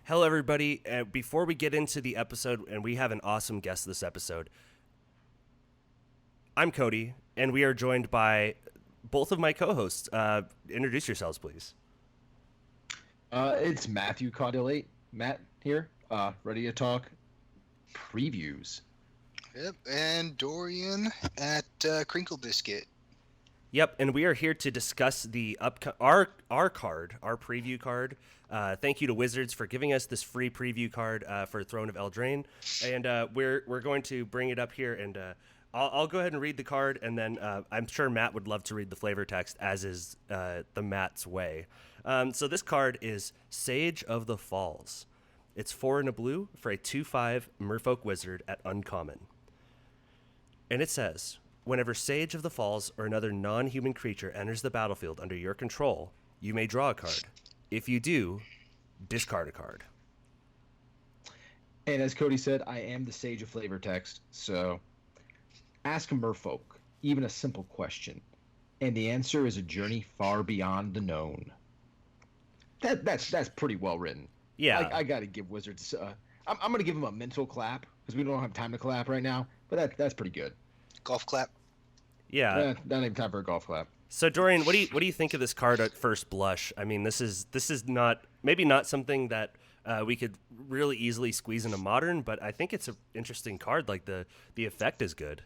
Hello, everybody. Before we get into the episode, and we have an awesome guest this episode, I'm Kody, and we are joined by both of my co-hosts. Introduce yourselves, please. It's Matthew Caudillate. Matt here, ready to talk previews. Yep, and Dorian at Crinkle Biscuit. Yep, and we are here to discuss the our preview card. Thank you to Wizards for giving us this free preview card for Throne of Eldraine, and we're going to bring it up here, and I'll go ahead and read the card, and then I'm sure Matt would love to read the flavor text, as is the Matt's way. So this card is Sage of the Falls. It's 4 and a blue for a 2/5 Merfolk Wizard at uncommon, and it says, whenever Sage of the Falls or another non-human creature enters the battlefield under your control, you may draw a card. If you do, discard a card. And as Kody said, I am the sage of flavor text, so ask a merfolk, even a simple question, and the answer is a journey far beyond the known. That's pretty well written. Yeah. I got to give Wizards, I'm going to give them a mental clap, because we don't have time to clap right now, but that's pretty good. Golf clap. Yeah. Not even time for a golf clap. So Dorian, what do you think of this card at first blush? I mean, this is not something that we could really easily squeeze into Modern, but I think it's an interesting card. Like the effect is good.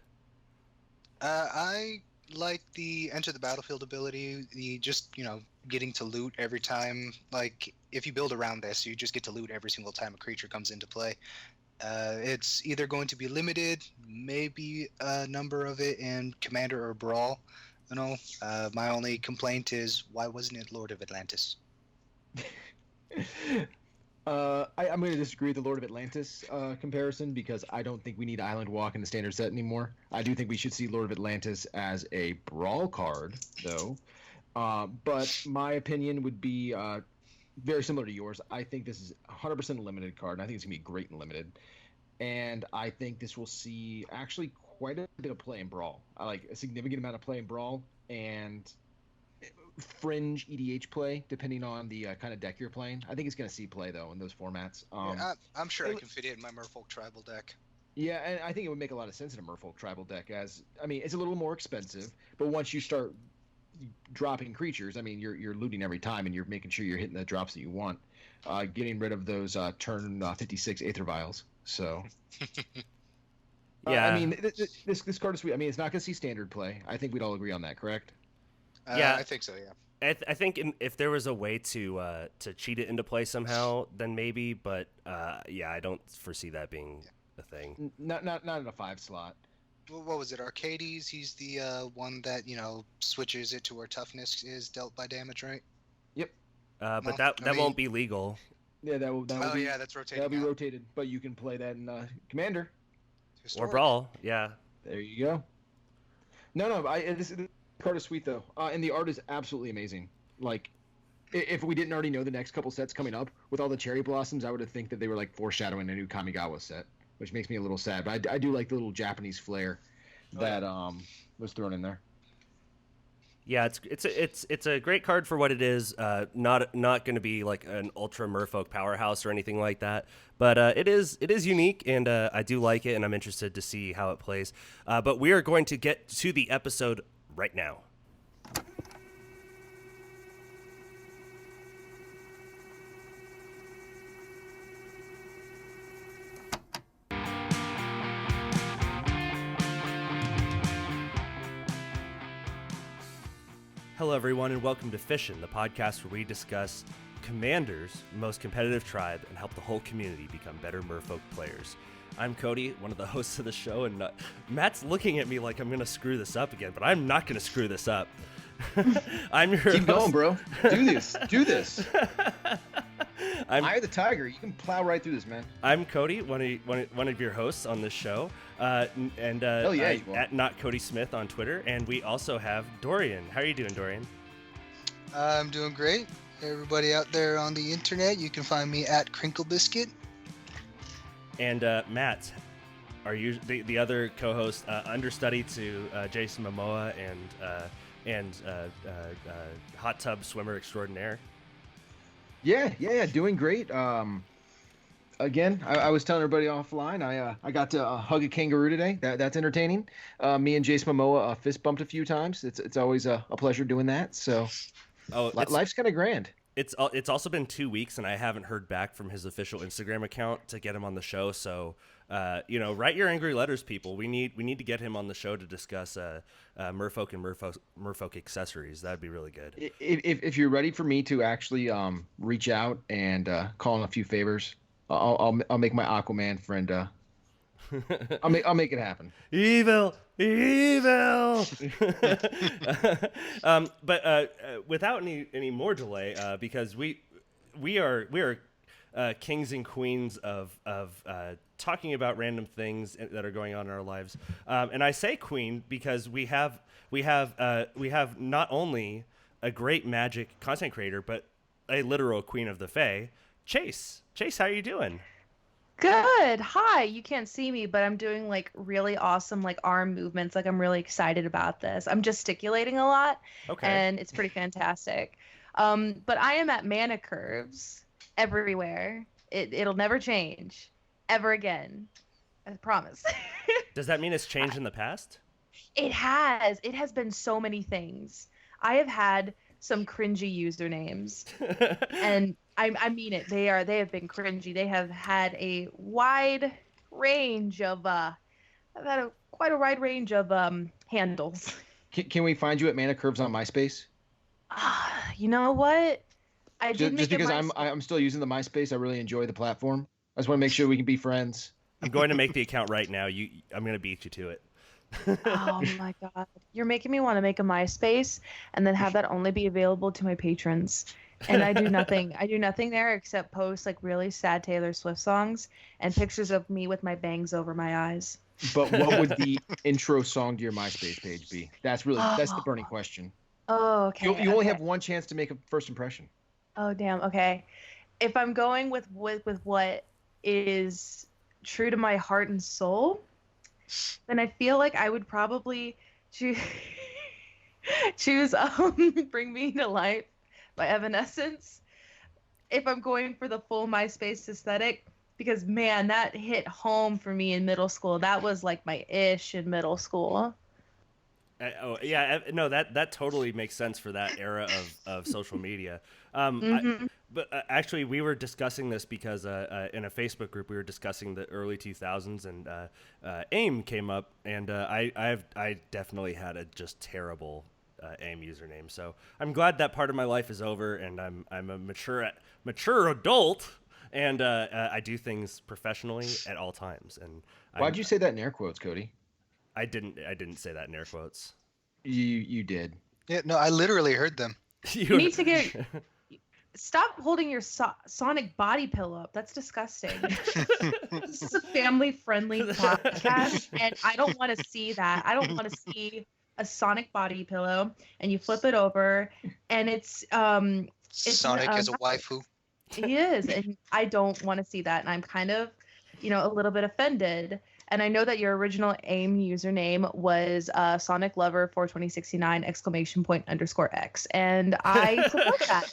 I like the enter the battlefield ability. The just getting to loot every time. Like if you build around this, you just get to loot every single time a creature comes into play. It's either going to be limited, maybe a number of it in Commander or Brawl. My only complaint is, why wasn't it Lord of Atlantis? I'm going to disagree with the Lord of Atlantis comparison, because I don't think we need Island Walk in the standard set anymore. I do think we should see Lord of Atlantis as a Brawl card, though. But my opinion would be very similar to yours. I think this is 100% a limited card, and I think it's going to be great in limited. And I think this will see actually quite a bit of play in Brawl. I like a significant amount of play in Brawl and fringe EDH play, depending on the kind of deck you're playing. I think it's going to see play, though, in those formats. I'm sure I can fit it in my Merfolk Tribal deck. Yeah, and I think it would make a lot of sense in a Merfolk Tribal deck. It's a little more expensive, but once you start dropping creatures, you're looting every time, and you're making sure you're hitting the drops that you want. Getting rid of those turn 56 Aether Vials. So, yeah. This card is sweet. It's not going to see standard play. I think we'd all agree on that, correct? Yeah, I think so. Yeah. I think if there was a way to cheat it into play somehow, then maybe. But I don't foresee that being a thing. Not in a 5 slot. What was it? Arcades. He's the one that switches it to where toughness is dealt by damage, right? Yep. But that won't be legal. Yeah, that will. Yeah, that's rotating. That'll be rotated, but you can play that in Commander or Brawl. Yeah. There you go. No. This card is sweet though, and the art is absolutely amazing. Like, if we didn't already know the next couple sets coming up with all the cherry blossoms, I would have think that they were like foreshadowing a new Kamigawa set, which makes me a little sad. But I do like the little Japanese flair that was thrown in there. Yeah, it's a great card for what it is. Not going to be like an ultra Merfolk powerhouse or anything like that, but it is unique, and I do like it, and I'm interested to see how it plays. But we are going to get to the episode right now. Hello, everyone, and welcome to Fishin, the podcast where we discuss Commander's most competitive tribe and help the whole community become better Merfolk players. I'm Kody, one of the hosts of the show, and Matt's looking at me like I'm going to screw this up again, but I'm not going to screw this up. I'm your Keep host. going, bro. Do this. Eye of the Tiger. You can plow right through this, man. I'm Kody, one of your hosts on this show, and at Not Kody Smith on Twitter, and we also have Dorian. How are you doing, Dorian? I'm doing great. Everybody out there on the internet, you can find me at Crinkle Biscuit. And Matt, are you the other co-host, understudy to Jason Momoa and hot tub swimmer extraordinaire? Yeah, doing great. again, I was telling everybody offline. I got to hug a kangaroo today. That's entertaining. Me and Jace Momoa fist bumped a few times. It's always a pleasure doing that. So, life's kind of grand. It's also been 2 weeks, and I haven't heard back from his official Instagram account to get him on the show. So, write your angry letters, people. We need to get him on the show to discuss Merfolk and Merfolk accessories. That'd be really good. If you're ready for me to actually reach out and call in a few favors, I'll make my Aquaman friend. I'll make it happen. Evil. But without any more delay, because we are kings and queens of talking about random things that are going on in our lives, and I say queen because we have not only a great Magic content creator, but a literal queen of the Fae, Chase. Chase, how are you doing? Good. Hi. You can't see me, but I'm doing like really awesome like arm movements. Like I'm really excited about this. I'm gesticulating a lot, and it's pretty fantastic. But I am at mana curves everywhere. It'll never change ever again. I promise. Does that mean it's changed in the past? It has. It has been so many things. I have had some cringy usernames, and I mean it. They have been cringy. They have had a wide range of quite a wide range of handles. Can we find you at Mana Curves on MySpace? You know what? Just because I'm still using the MySpace, I really enjoy the platform. I just want to make sure we can be friends. I'm going to make the account right now. I'm going to beat you to it. Oh my god. You're making me want to make a MySpace and then have that only be available to my patrons. And I do nothing. I do nothing there except post like really sad Taylor Swift songs and pictures of me with my bangs over my eyes. But what would the intro song to your MySpace page be? That's the burning question. Oh, okay. You only have one chance to make a first impression. Oh, damn. Okay. If I'm going with what is true to my heart and soul, then I feel like I would probably choose Bring Me to Life by Evanescence if I'm going for the full MySpace aesthetic, because man, that hit home for me in middle school. That was like my ish in middle school. That totally makes sense for that era of social media. But actually, we were discussing this because in a Facebook group we were discussing the early 2000s, and AIM came up, and I definitely had a just terrible AIM username. So I'm glad that part of my life is over, and I'm a mature adult, and I do things professionally at all times. And why'd you say that in air quotes, Kody? I didn't say that in air quotes. You did. Yeah, no, I literally heard them. You need to stop holding your sonic body pillow up. That's disgusting. This is a family-friendly podcast, and I don't want to see that. I don't want to see a sonic body pillow, and you flip it over, and it's Sonic is a waifu. He is, and I don't want to see that, and I'm kind of, a little bit offended. And I know that your original AIM username was Sonic Lover 42069 ! !X, and I support that.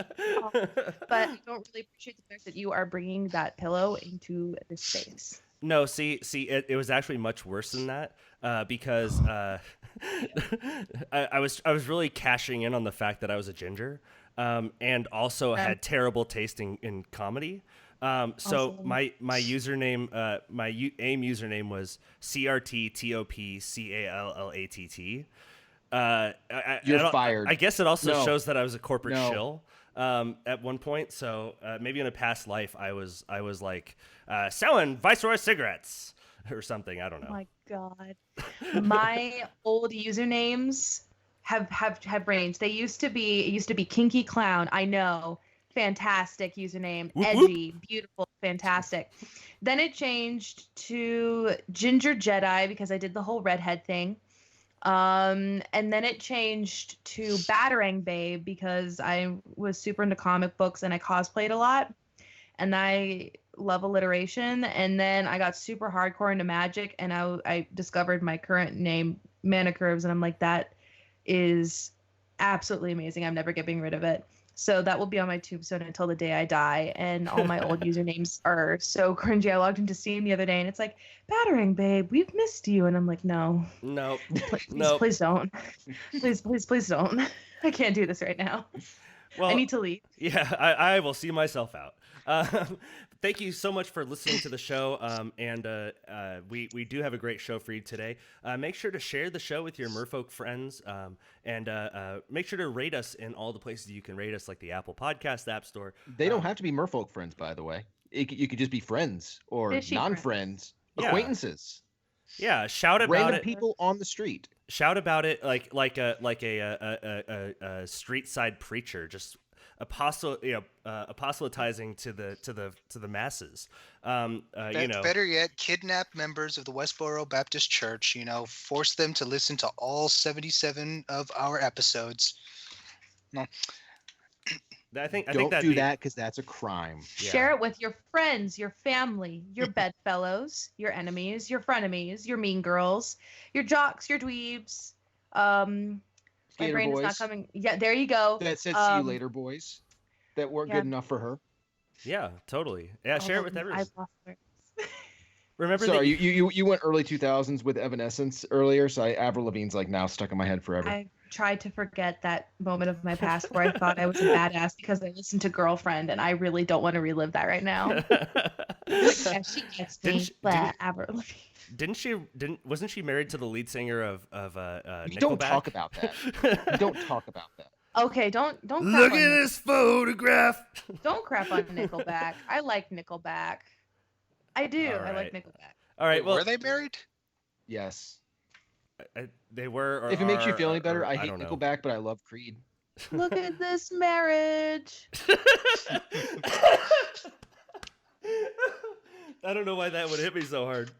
But I don't really appreciate the fact that you are bringing that pillow into this space. No, see, it was actually much worse than that because I was really cashing in on the fact that I was a ginger, and also had terrible taste in comedy. So awesome. my username, AIM username was CRTTOPCALLATT. You're fired. I guess it also shows that I was a corporate shill at one point. So maybe in a past life I was like selling Viceroy cigarettes or something. I don't know. Oh my god, my old usernames have ranged. It used to be Kinky Clown. I know. Fantastic username. Whoop, edgy, whoop. Beautiful, fantastic. Then it changed to Ginger Jedi because I did the whole redhead thing. And then it changed to Batarang Babe because I was super into comic books and I cosplayed a lot. And I love alliteration. And then I got super hardcore into magic, and I discovered my current name, Mana Curves, and I'm like, that is absolutely amazing. I'm never getting rid of it. So that will be on my tombstone until the day I die. And all my old usernames are so cringy. I logged into Steam the other day and it's like, Battering Babe, we've missed you. And I'm like, no. Please don't. Please don't. I can't do this right now. Well, I need to leave. Yeah, I will see myself out. Thank you so much for listening to the show. We do have a great show for you today. Make sure to share the show with your Merfolk friends, and make sure to rate us in all the places you can rate us, like the Apple Podcast App Store. They don't have to be Merfolk friends, by the way. You could just be friends or Fishy non-friends, friends. acquaintances. Yeah, shout about random it. people on the street. Shout about it like a street side preacher, just apostolizing to the masses. Better yet, kidnap members of the Westboro Baptist Church. Force them to listen to all 77 of our episodes. No. I think Don't do that because that's a crime. Yeah. Share it with your friends, your family, your bedfellows, your enemies, your frenemies, your mean girls, your jocks, your dweebs. My brain is not coming. Yeah, there you go. That said, see you later, boys. That weren't good enough for her. Yeah, totally. Yeah, share it with everyone. Remember? Sorry, you went early 2000s with Evanescence earlier, so Avril Lavigne's like now stuck in my head forever. I tried to forget that moment of my past where I thought I was a badass because I listened to Girlfriend, and I really don't want to relive that right now. Yeah, she gets me, but Avril Lavigne. Wasn't she married to the lead singer of Nickelback? Don't talk about that. Don't talk about that. Okay, don't crap look on at this photograph. Don't crap on Nickelback. I like Nickelback. I do. All I like right. Nickelback. All right. Well, were they married? Yes. They were. Or if it makes you feel any better, or, I hate don't know. Nickelback, but I love Creed. Look at this marriage. I don't know why that would hit me so hard.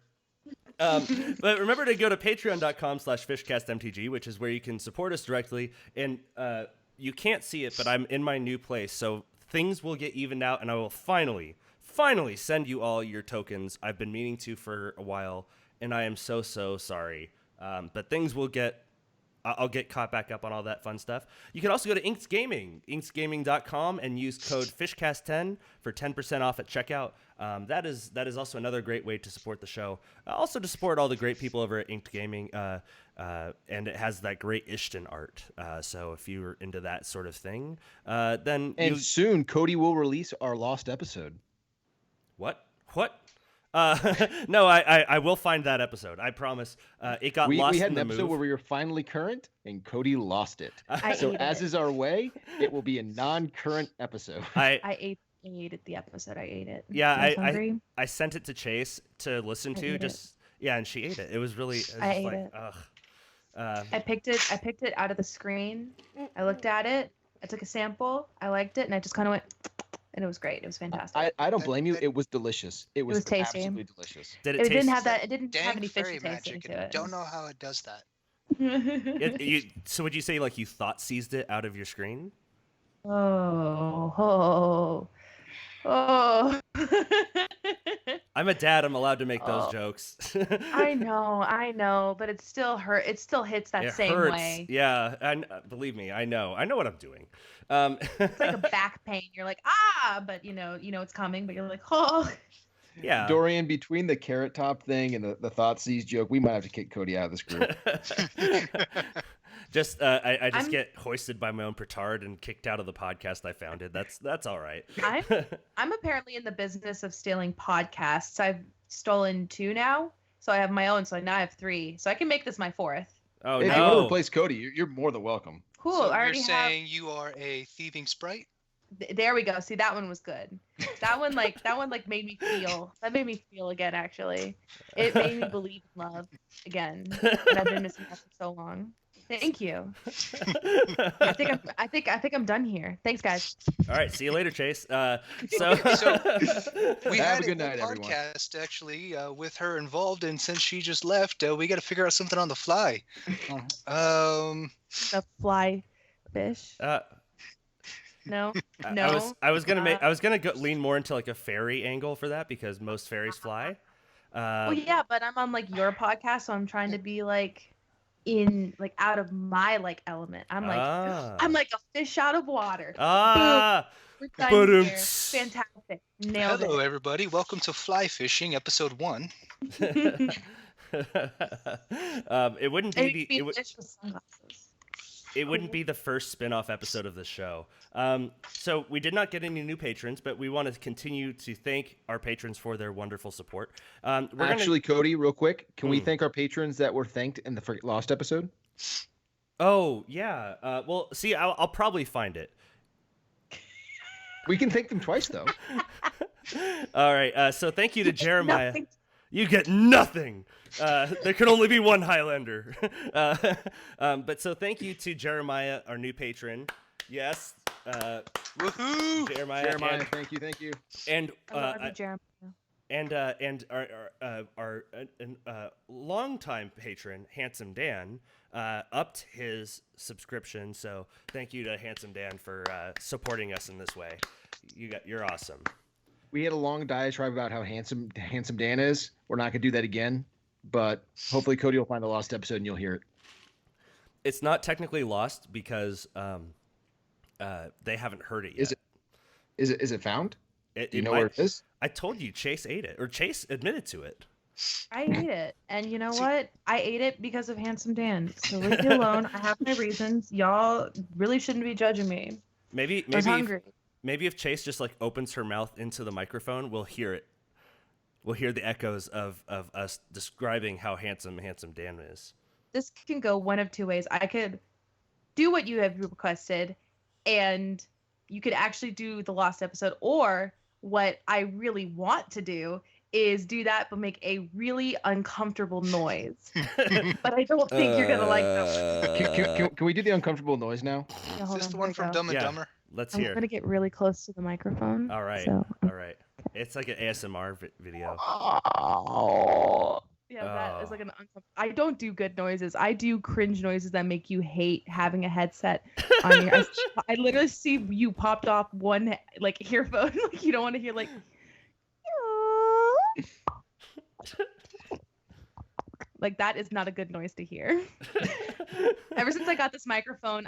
But remember to go to patreon.com/fishcastmtg, which is where you can support us directly. And you can't see it, but I'm in my new place. So things will get evened out, and I will finally send you all your tokens. I've been meaning to for a while, and I am so sorry. But things will get... I'll get caught back up on all that fun stuff. You can also go to Inks Gaming, inksgaming.com, and use code FISHCAST10 for 10% off at checkout. That is also another great way to support the show. Also to support all the great people over at Inked Gaming, and it has that great Ishton art. So if you're into that sort of thing, then... And soon, Kody will release our lost episode. What? No, I will find that episode. I promise. It got lost we had in the an episode move. where we were finally current, and Kody lost it. So as is our way, it will be a non-current episode. I ate the episode. I ate it. Yeah, I sent it to Chase to listen to. And she ate it. It was really. I ate it. Ugh. I picked it out of the screen. I looked at it. I took a sample. I liked it, and I just kind of went. And it was great. It was fantastic. I don't blame you. It was delicious. It was tasty. Absolutely delicious. Did it taste... didn't have that. It didn't have any fairy fishy taste magic, into it. Don't know how it does that. So would you say like you thought seized it out of your screen? Oh. I'm a dad. I'm allowed to make those jokes. I know, but it still hurt. It still hits that same hurts. way. Yeah, and believe me, I know what I'm doing. It's like a back pain. You're like, but you know it's coming, but you're like, oh. Yeah. Dorian, between the Carrot Top thing and the thought seize joke, we might have to kick Kody out of this group. I just get hoisted by my own petard and kicked out of the podcast I founded. That's all right. I'm apparently in the business of stealing podcasts. I've stolen 2 now, so I have my own. So now I have 3. So I can make this my 4th. Oh, if no. you want to replace Cody, you're more than welcome. Cool. So I already you're saying you are a thieving sprite? There we go. See, that one was good. That one made me feel. That made me feel again. Actually, it made me believe in love again. And I've been missing that for so long. Thank you. I think I'm done here. Thanks, guys. All right. See you later, Chase. We Have had a good night, a everyone. podcast actually with her involved, and since she just left, we got to figure out something on the fly. The fly fish. No. I was gonna lean more into like a fairy angle for that because most fairies fly. Well, yeah, but I'm on like your podcast, so I'm trying to be like in like out of my like element. I'm like a fish out of water. Ah. Boom. We're done here. Fantastic. Nailed Hello, it. everybody. Welcome to Fly Fishing, Episode 1. It wouldn't be fish with sunglasses. It wouldn't be the first spin-off episode of the show. So we did not get any new patrons, but we want to continue to thank our patrons for their wonderful support. Cody, real quick, can we thank our patrons that were thanked in the Lost episode? Oh, yeah. Well, see, I'll probably find it. We can thank them twice, though. All right. So thank you to Jeremiah. You get nothing. There can only be one Highlander. But so thank you to Jeremiah, our new patron. Yes. Woohoo! Jeremiah, thank you. And I love you, Jeremiah. And our longtime patron, Handsome Dan, upped his subscription. So thank you to Handsome Dan for supporting us in this way. You're awesome. We had a long diatribe about how handsome Dan is. We're not gonna do that again, but hopefully Cody will find the lost episode and you'll hear it. It's not technically lost because they haven't heard it yet. Is it found? Do you know where it is? I told you Chase ate it, or Chase admitted to it. I ate it, and you know what? I ate it because of Handsome Dan. So leave me alone. I have my reasons. Y'all really shouldn't be judging me. Maybe I was hungry. Maybe if Chase just like opens her mouth into the microphone, we'll hear it. We'll hear the echoes of us describing how handsome Dan is. This can go one of two ways. I could do what you have requested, and you could actually do the lost episode, or what I really want to do is do that but make a really uncomfortable noise. But I don't think you're gonna like that. Can we do the uncomfortable noise now? Yeah, Is this the one from Dumb and Dumber? Let's I'm hear. gonna get really close to the microphone. All right. So, All right. It's like an ASMR video. yeah, that is like an uncomfortable. I don't do good noises. I do cringe noises that make you hate having a headset on your. I literally see you popped off one like earphone. Like you don't want to hear like. Like that is not a good noise to hear. Ever since I got this microphone,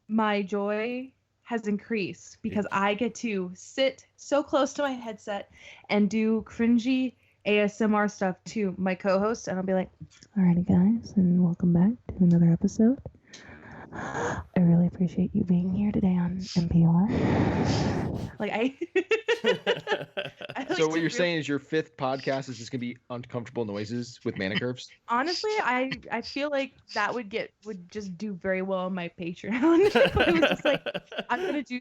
my joy has increased because I get to sit so close to my headset and do cringy ASMR stuff to my co-host, and I'll be like, "Alrighty, guys, and welcome back to another episode. I really appreciate you being here today on NPR." Like So what you're saying is your fifth podcast is just gonna be uncomfortable noises with mana curves? Honestly, I feel like that would just do very well on my Patreon. But it was just like, I'm gonna do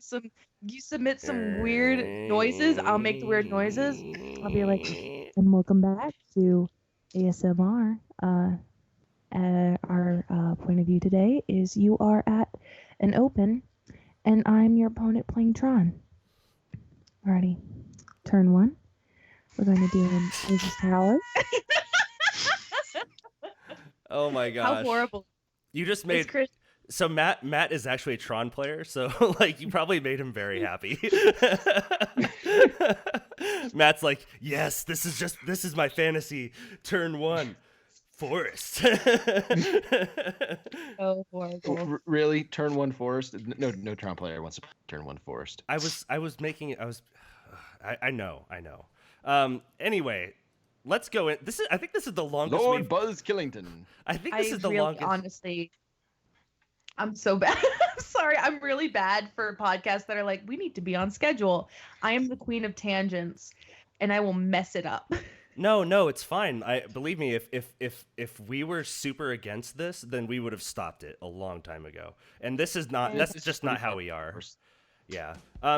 you submit some weird noises, I'll make the weird noises. I'll be like, and welcome back to ASMR. Our point of view today is you are at an open, and I'm your opponent playing Tron. Alrighty, turn one. We're going to do Moses Tower. Oh my gosh! How horrible! You just made so Matt is actually a Tron player, so like you probably made him very happy. Matt's like, yes, this is my fantasy. Turn one. Forest. Oh, horrible. Really? Turn one forest? No Tron player wants to turn one forest. I know. Anyway, let's go in. I think this is the longest. Lord Buzz Killington. I think this is the longest. Honestly, I'm so bad. I'm sorry. I'm really bad for podcasts that are like, we need to be on schedule. I am the queen of tangents, and I will mess it up. No, it's fine. Believe me, if we were super against this, then we would have stopped it a long time ago. And this is not. That's just not how we are. Yeah.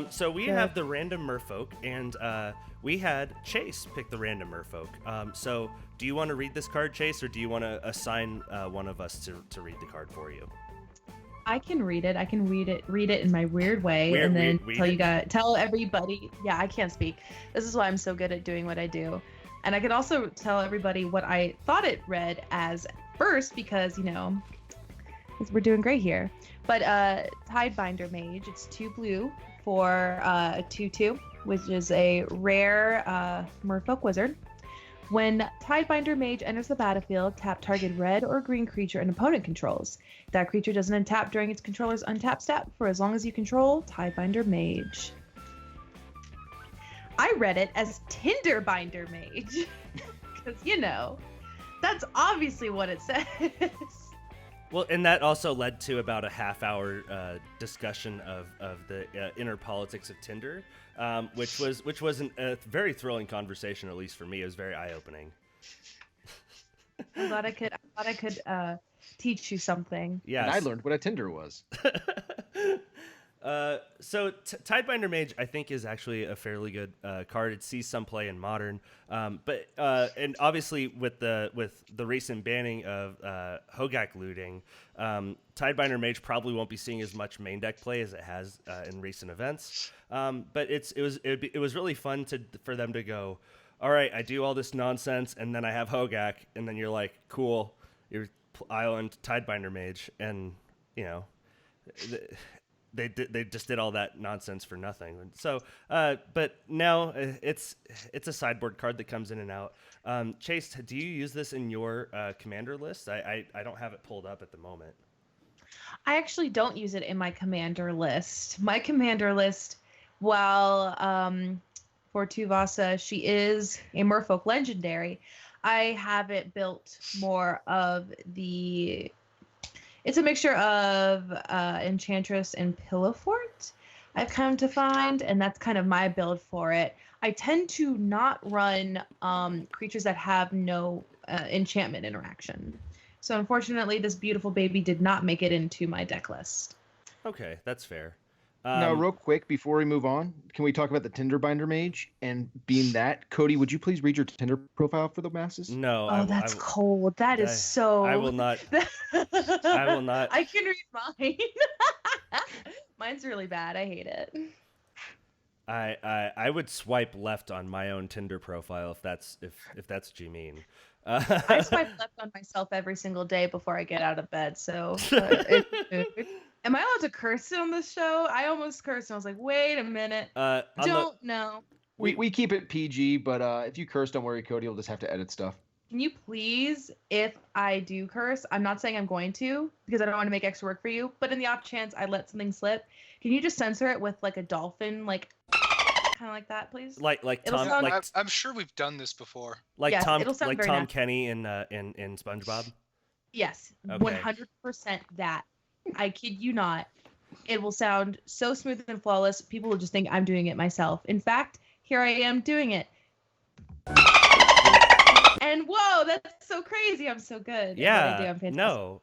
So we have the random Merfolk, and we had Chase pick the random Merfolk. So do you want to read this card, Chase, or do you want to assign one of us to read the card for you? I can read it. I can read it in my weird way, and then tell everybody. Yeah, I can't speak. This is why I'm so good at doing what I do. And I could also tell everybody what I thought it read as first, because, we're doing great here. But Tidebinder Mage, it's 2 blue for a 2/2, which is a rare Merfolk Wizard. When Tidebinder Mage enters the battlefield, tap target red or green creature an opponent controls. That creature doesn't untap during its controller's untap step for as long as you control Tidebinder Mage. I read it as Tinderbinder Mage. Because, that's obviously what it says. Well, and that also led to about a half-hour discussion of the inner politics of Tinder, which was a very thrilling conversation, at least for me. It was very eye-opening. I thought I could teach you something. Yeah, And I learned what a Tinder was. So Tidebinder Mage, I think, is actually a fairly good card. It sees some play in Modern, but and obviously with the recent banning of Hogak looting, Tidebinder Mage probably won't be seeing as much main deck play as it has in recent events. But it was really fun for them to go, all right, I do all this nonsense, and then I have Hogak, and then you're like, cool, you're Island Tidebinder Mage, and They just did all that nonsense for nothing. So, but now it's a sideboard card that comes in and out. Chase, do you use this in your commander list? I don't have it pulled up at the moment. I actually don't use it in my commander list. My commander list, while for Tuvasa, she is a Merfolk legendary, I have it built more of the... It's a mixture of Enchantress and Pillow Fort, I've come to find, and that's kind of my build for it. I tend to not run creatures that have no enchantment interaction. So unfortunately, this beautiful baby did not make it into my deck list. Okay, that's fair. Now, real quick, before we move on, can we talk about the Tinderbinder Mage? And being that, Kody, would you please read your Tinder profile for the masses? No. Oh, that's cold. That is so... I will not. I will not. I can read mine. Mine's really bad. I hate it. I would swipe left on my own Tinder profile if that's what you mean. I swipe left on myself every single day before I get out of bed. So, am I allowed to curse on this show? I almost cursed. And I was like, wait a minute. Don't know. We keep it PG, but if you curse, don't worry, Kody. You'll just have to edit stuff. Can you please, if I do curse, I'm not saying I'm going to because I don't want to make extra work for you, but in the off chance I let something slip, can you just censor it with like a dolphin, like kind of like that, please? Like Tom. sound- I'm sure we've done this before. Like Yes, Tom. it'll sound Like very Tom natural. Kenny in SpongeBob. Yes, Okay. 100% that. I kid you not. It will sound so smooth and flawless. People will just think I'm doing it myself. In fact, here I am doing it. And whoa, that's so crazy. I'm so good. Yeah, I'm fantastic. no,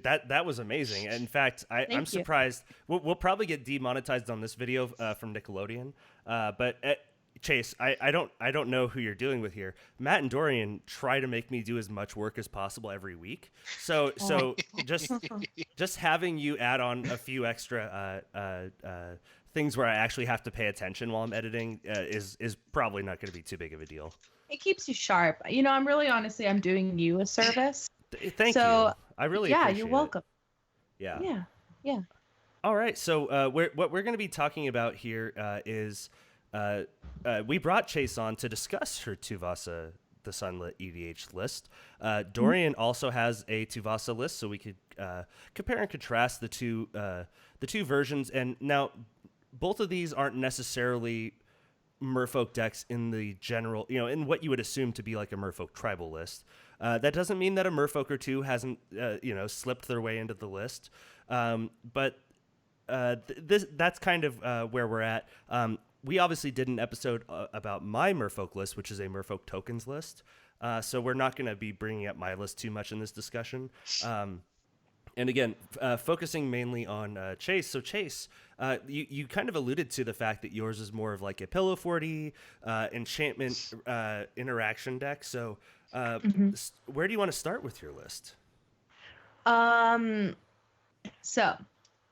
that was amazing. In fact, I'm you. surprised. We'll probably get demonetized on this video from Nickelodeon. But Chase, I don't know who you're dealing with here. Matt and Dorian try to make me do as much work as possible every week. So just having you add on a few extra things where I actually have to pay attention while I'm editing is probably not going to be too big of a deal. It keeps you sharp. I'm really honestly, I'm doing you a service. Thank you. I really appreciate you're it. welcome. Yeah. Yeah. All right. So what we're going to be talking about here is we brought Chase on to discuss her Tuvasa the Sunlit EDH list. Dorian also has a Tuvasa list, so we could compare and contrast the two versions. And now both of these aren't necessarily Merfolk decks in the general, in what you would assume to be like a Merfolk tribal list. That doesn't mean that a Merfolk or two hasn't, slipped their way into the list. But that's kind of where we're at. We obviously did an episode about my Merfolk list, which is a Merfolk tokens list. So we're not going to be bringing up my list too much in this discussion. And again, focusing mainly on Chase. So Chase, you kind of alluded to the fact that yours is more of like a Pillow 40 enchantment interaction deck. So where do you want to start with your list? So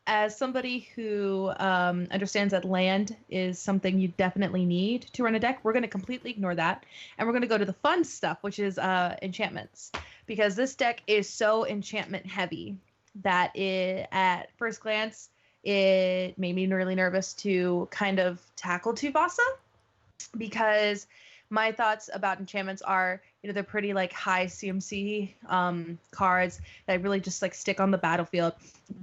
as somebody who understands that land is something you definitely need to run a deck, we're going to completely ignore that. And we're going to go to the fun stuff, which is enchantments. Because this deck is so enchantment heavy that at first glance, it made me really nervous to kind of tackle Tuvasa. Because my thoughts about enchantments are, they're pretty like high CMC cards that really just like stick on the battlefield.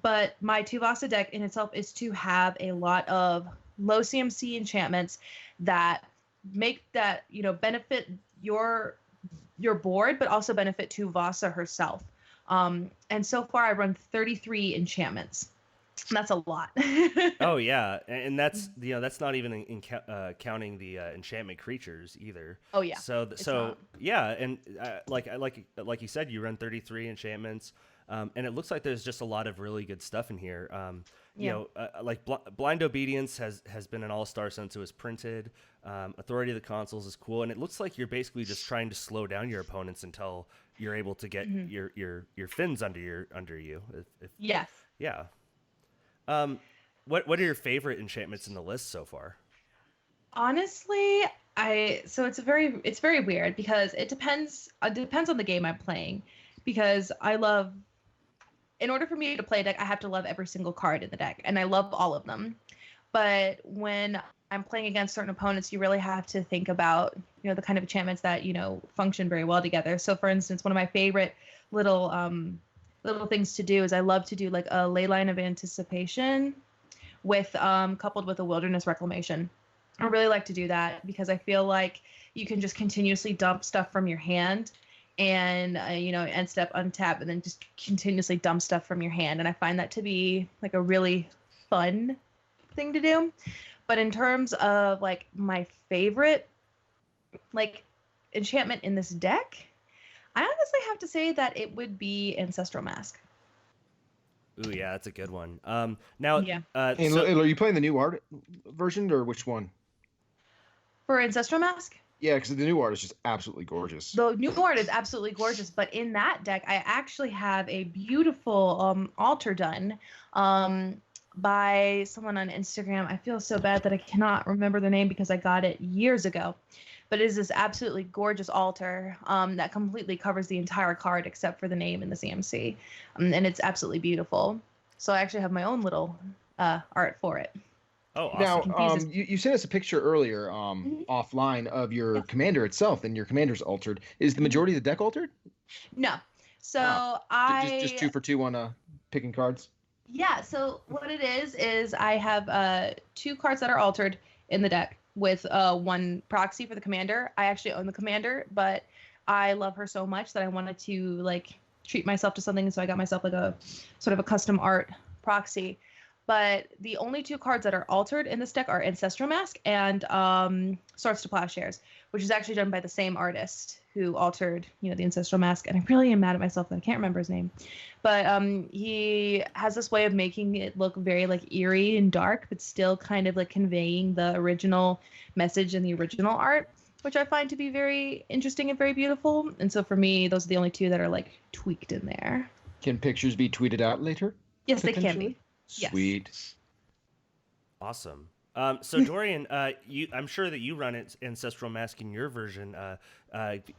But my Tuvasa deck in itself is to have a lot of low CMC enchantments that make that, benefit your board, but also benefit Tuvasa herself. And so far I run 33 enchantments. That's a lot. Oh yeah, and that's that's not even counting the enchantment creatures either. Oh yeah. So yeah, and like you said, you run 33 enchantments, and it looks like there's just a lot of really good stuff in here. Like Blind Obedience has been an all-star since it was printed. Authority of the Consuls is cool, and it looks like you're basically just trying to slow down your opponents until you're able to get your fins under you. Yes. Yeah. What are your favorite enchantments in the list so far? Honestly, it's very weird because it depends on the game I'm playing, because in order for me to play a deck, I have to love every single card in the deck, and I love all of them. But when I'm playing against certain opponents, you really have to think about, the kind of enchantments that, function very well together. So for instance, one of my favorite little things to do is I love to do like a Ley Line of Anticipation with coupled with a Wilderness Reclamation. I really like to do that because I feel like you can just continuously dump stuff from your hand and end step, untap, and then just continuously dump stuff from your hand. And I find that to be like a really fun thing to do. But in terms of like my favorite like enchantment in this deck, I honestly have to say that it would be Ancestral Mask. Ooh, yeah, that's a good one. Now, yeah. Are you playing the new art version or which one? For Ancestral Mask? Yeah, because the new art is just absolutely gorgeous. The new art is absolutely gorgeous, but in that deck, I actually have a beautiful altar done by someone on Instagram. I feel so bad that I cannot remember the name because I got it years ago. But it is this absolutely gorgeous altar that completely covers the entire card except for the name and the CMC. And it's absolutely beautiful. So I actually have my own little art for it. Oh, awesome. Now, you sent us a picture earlier offline of your commander itself, and your commander's altered. Is the majority of the deck altered? No. So Just 2 for 2 on picking cards? Yeah, so what it is I have 2 cards that are altered in the deck with 1 proxy for the commander. I actually own the commander, but I love her so much that I wanted to like treat myself to something, so I got myself like a sort of a custom art proxy. But the only 2 cards that are altered in this deck are Ancestral Mask and Swords to Plowshares, which is actually done by the same artist who altered, the Ancestral Mask. And I really am mad at myself that I can't remember his name. But he has this way of making it look very like eerie and dark, but still kind of like conveying the original message in the original art, which I find to be very interesting and very beautiful. And so for me, those are the only 2 that are like tweaked in there. Can pictures be tweeted out later? Yes, they can be. Sweet. Yes. Awesome. So Dorian, I'm sure that you run Ancestral Mask in your version.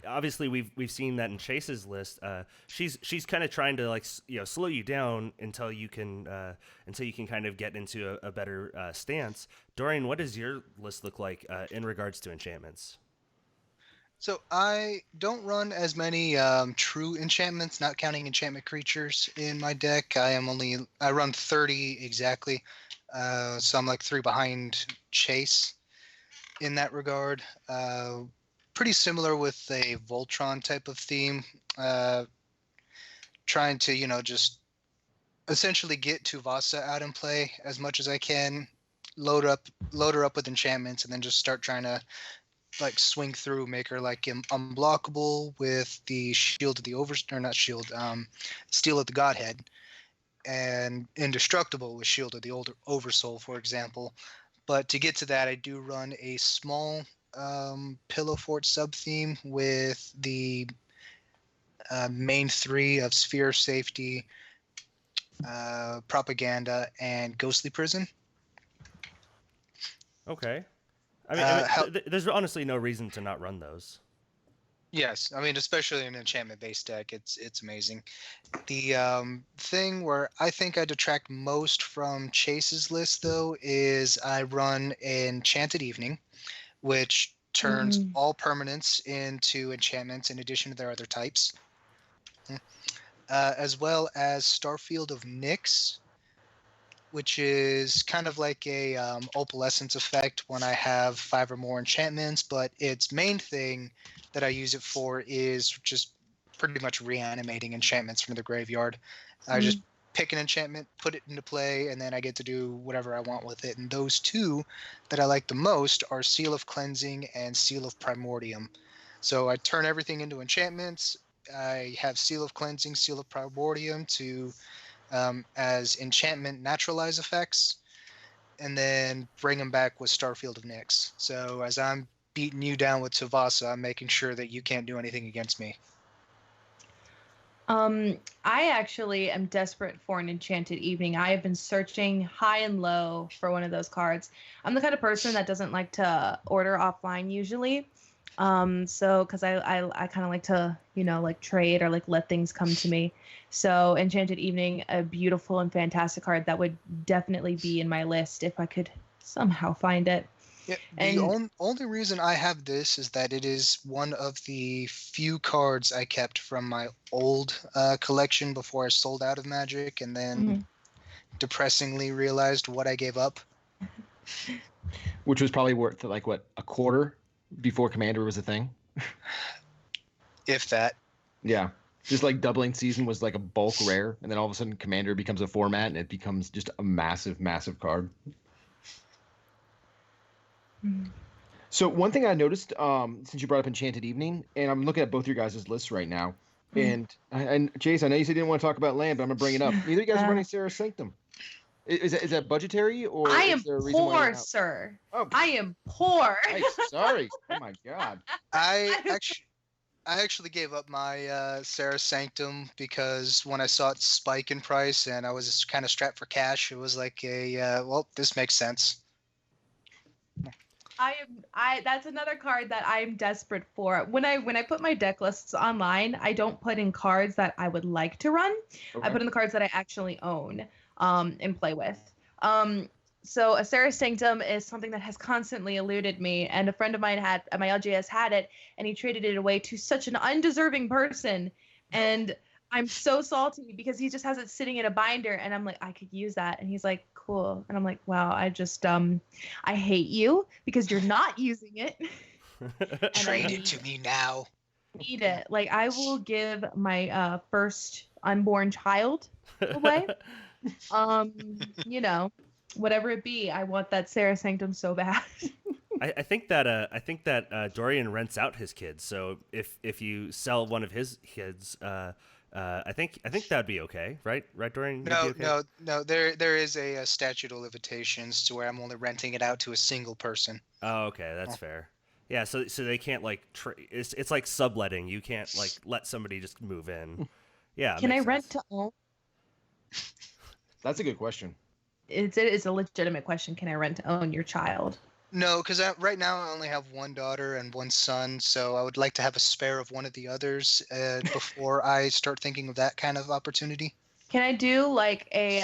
Obviously, we've seen that in Chase's list. She's kind of trying to like slow you down until you can kind of get into a better stance. Dorian, what does your list look like in regards to enchantments? So I don't run as many true enchantments, not counting enchantment creatures in my deck. I run 30 exactly. So I'm like 3 behind Chase in that regard. Pretty similar with a Voltron type of theme. Trying to, just essentially get Tuvasa out in play as much as I can. Load her up with enchantments, and then just start trying to like swing through, make her like unblockable with the Shield of the Steel of the Godhead, and indestructible with Shield of the Oversoul, for example. But to get to that, I do run a small Pillow Fort sub-theme with the main 3 of Sphere of Safety, Propaganda, and Ghostly Prison. Okay. I mean, there's honestly no reason to not run those. Yes, I mean, especially in an enchantment-based deck, it's amazing. The thing where I think I detract most from Chase's list, though, is I run Enchanted Evening, which turns all permanents into enchantments in addition to their other types. As well as Starfield of Nyx, which is kind of like a opalescence effect when I have 5 or more enchantments, but its main thing that I use it for is just pretty much reanimating enchantments from the graveyard. I just pick an enchantment, put it into play, and then I get to do whatever I want with it. And those 2 that I like the most are Seal of Cleansing and Seal of Primordium. So I turn everything into enchantments. I have Seal of Cleansing, Seal of Primordium to as enchantment naturalize effects, and then bring them back with Starfield of Nyx. So as I'm beating you down with Tuvasa, I'm making sure that you can't do anything against me. I actually am desperate for an Enchanted Evening. I have been searching high and low for one of those cards. I'm the kind of person that doesn't like to order offline usually. So because I kind of like to, like trade or like let things come to me. So Enchanted Evening, a beautiful and fantastic card that would definitely be in my list if I could somehow find it. Yeah, the only reason I have this is that it is one of the few cards I kept from my old collection before I sold out of Magic, and then depressingly realized what I gave up. Which was probably worth like what, a quarter before Commander was a thing? If that. Yeah. Just like Doubling Season was like a bulk rare, and then all of a sudden Commander becomes a format, and it becomes just a massive, massive card. So one thing I noticed, since you brought up Enchanted Evening, and I'm looking at both your guys' lists right now, and Chase, I know you said you didn't want to talk about land, but I'm going to bring it up. Neither of you guys are running Sarah Sanctum. Is that budgetary, or I is am there a reason why you're poor, not? sir. Oh, I am poor. sorry. Oh my God. I actually gave up my Sarah Sanctum because when I saw it spike in price and I was kind of strapped for cash, it was like well, this makes sense. That's another card that I'm desperate for. When I put my deck lists online, I don't put in cards that I would like to run. Okay. I put in the cards that I actually own and play with. So a Sarah Sanctum is something that has constantly eluded me, and a friend of mine my LGS had it, and he traded it away to such an undeserving person, and I'm so salty because he just has it sitting in a binder, and I'm like, I could use that, and he's like, cool, and I'm like, wow, I just I hate you because you're not using it. Trade it to me now. Need it. Like, I will give my first unborn child away. Whatever it be, I want that Sarah Sanctum so bad. I think that Dorian rents out his kids. So if you sell one of his kids, I think that'd be okay, right? Right, Dorian? No. There is a statute of limitations to where I'm only renting it out to a single person. Oh, okay, that's fair. Yeah, so they can't like it's like subletting. You can't like let somebody just move in. Yeah. Can I rent to own? That's a good question. It's a legitimate question. Can I rent to own your child? No, because right now I only have one daughter and one son, so I would like to have a spare of one of the others before I start thinking of that kind of opportunity. Can I do like a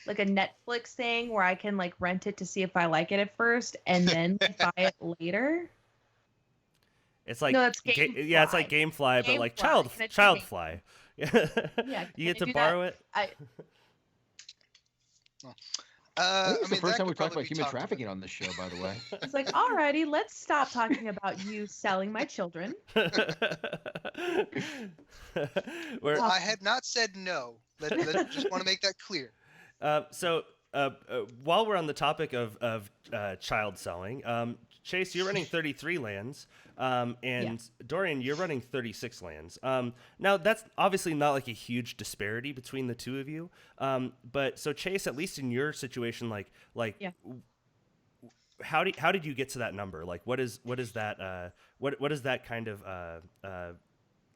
Netflix thing where I can like rent it to see if I like it at first and then buy it later? It's like no, it's Gamefly. It's like Gamefly, but like Childfly. Yeah, you get to borrow it. I think it's the first time we've talked about human trafficking on this show, by the way. It's like, alrighty, let's stop talking about you selling my children. Well, I had not said no. Let's just want to make that clear. So while we're on the topic of child selling, Chase, you're running 33 lands, and Dorian, you're running 36 lands. Now, that's obviously not like a huge disparity between the two of you, but so Chase, at least in your situation, how did you get to that number? Like, what is that what does that kind of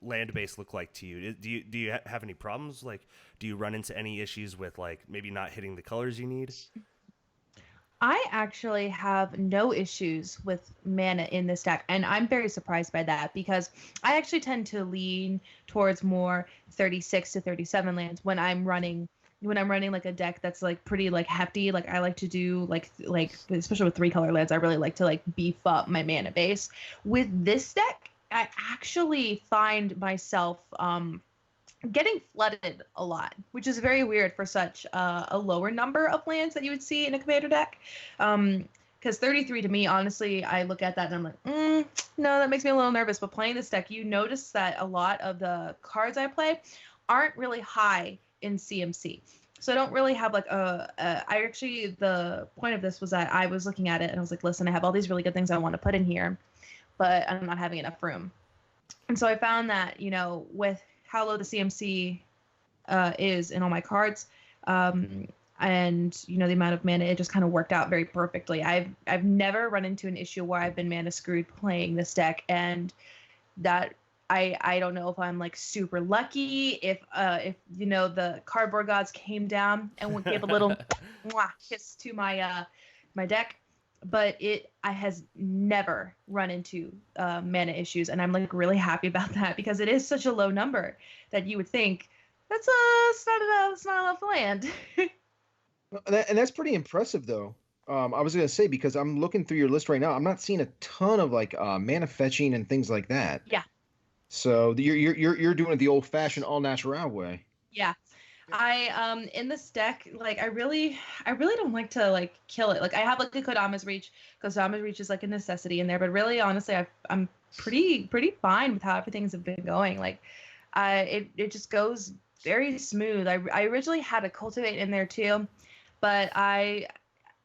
land base look like to you? Do you have any problems? Like, do you run into any issues with like maybe not hitting the colors you need? I actually have no issues with mana in this deck, and I'm very surprised by that because I actually tend to lean towards more 36 to 37 lands when I'm running when I'm running like a deck that's like pretty like hefty, like I like to do like especially with 3-color lands, I really like to like beef up my mana base. With this deck, I actually find myself getting flooded a lot, which is very weird for such a lower number of lands that you would see in a commander deck. Because 33 to me, honestly, I look at that and I'm like, no, that makes me a little nervous. But playing this deck, you notice that a lot of the cards I play aren't really high in CMC. So I don't really have like the point of this was that I was looking at it and I was like, listen, I have all these really good things I want to put in here, but I'm not having enough room. And so I found that, you know, with how low the CMC is in all my cards, and you know the amount of mana, it just kind of worked out very perfectly. I've never run into an issue where I've been mana screwed playing this deck, and that I don't know if I'm like super lucky, if you know the cardboard gods came down and gave a little kiss to my my deck, but I has never run into mana issues, and I'm like really happy about that, because it is such a low number that you would think it's not enough land. And that's pretty impressive, though. I was gonna say, because I'm looking through your list right now, I'm not seeing a ton of like mana fetching and things like that. Yeah. So you're doing it the old-fashioned all-natural way. Yeah. I in this deck, like I really don't like to like kill it. Like I have like a Kodama's Reach. Kodama's Reach is like a necessity in there, but really honestly I'm pretty fine with how everything's been going. Like it just goes very smooth. I originally had a Cultivate in there too, but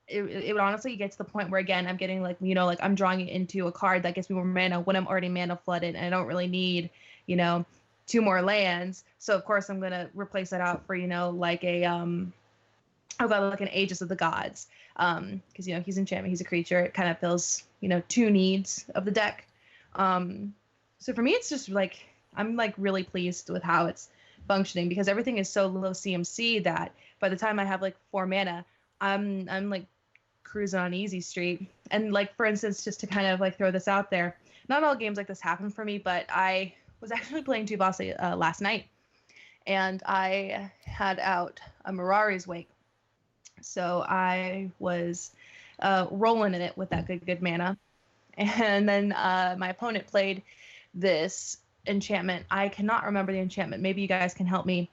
it would honestly get to the point where, again, I'm getting like, you know, like I'm drawing it into a card that gets me more mana when I'm already mana flooded, and I don't really need, you know, 2 more lands. So of course I'm going to replace that out for, you know, like a, I've got like an Aegis of the Gods. Cause you know, he's enchantment, he's a creature. It kind of fills, you know, 2 needs of the deck. So for me, it's just like, I'm like really pleased with how it's functioning, because everything is so low CMC that by the time I have like 4 mana, I'm like cruising on easy street. And like, for instance, just to kind of like throw this out there, not all games like this happen for me, but I was actually playing Tuvasa last night, and I had out a Mirari's Wake. So I was rolling in it with that good mana. And then my opponent played this enchantment. I cannot remember the enchantment. Maybe you guys can help me.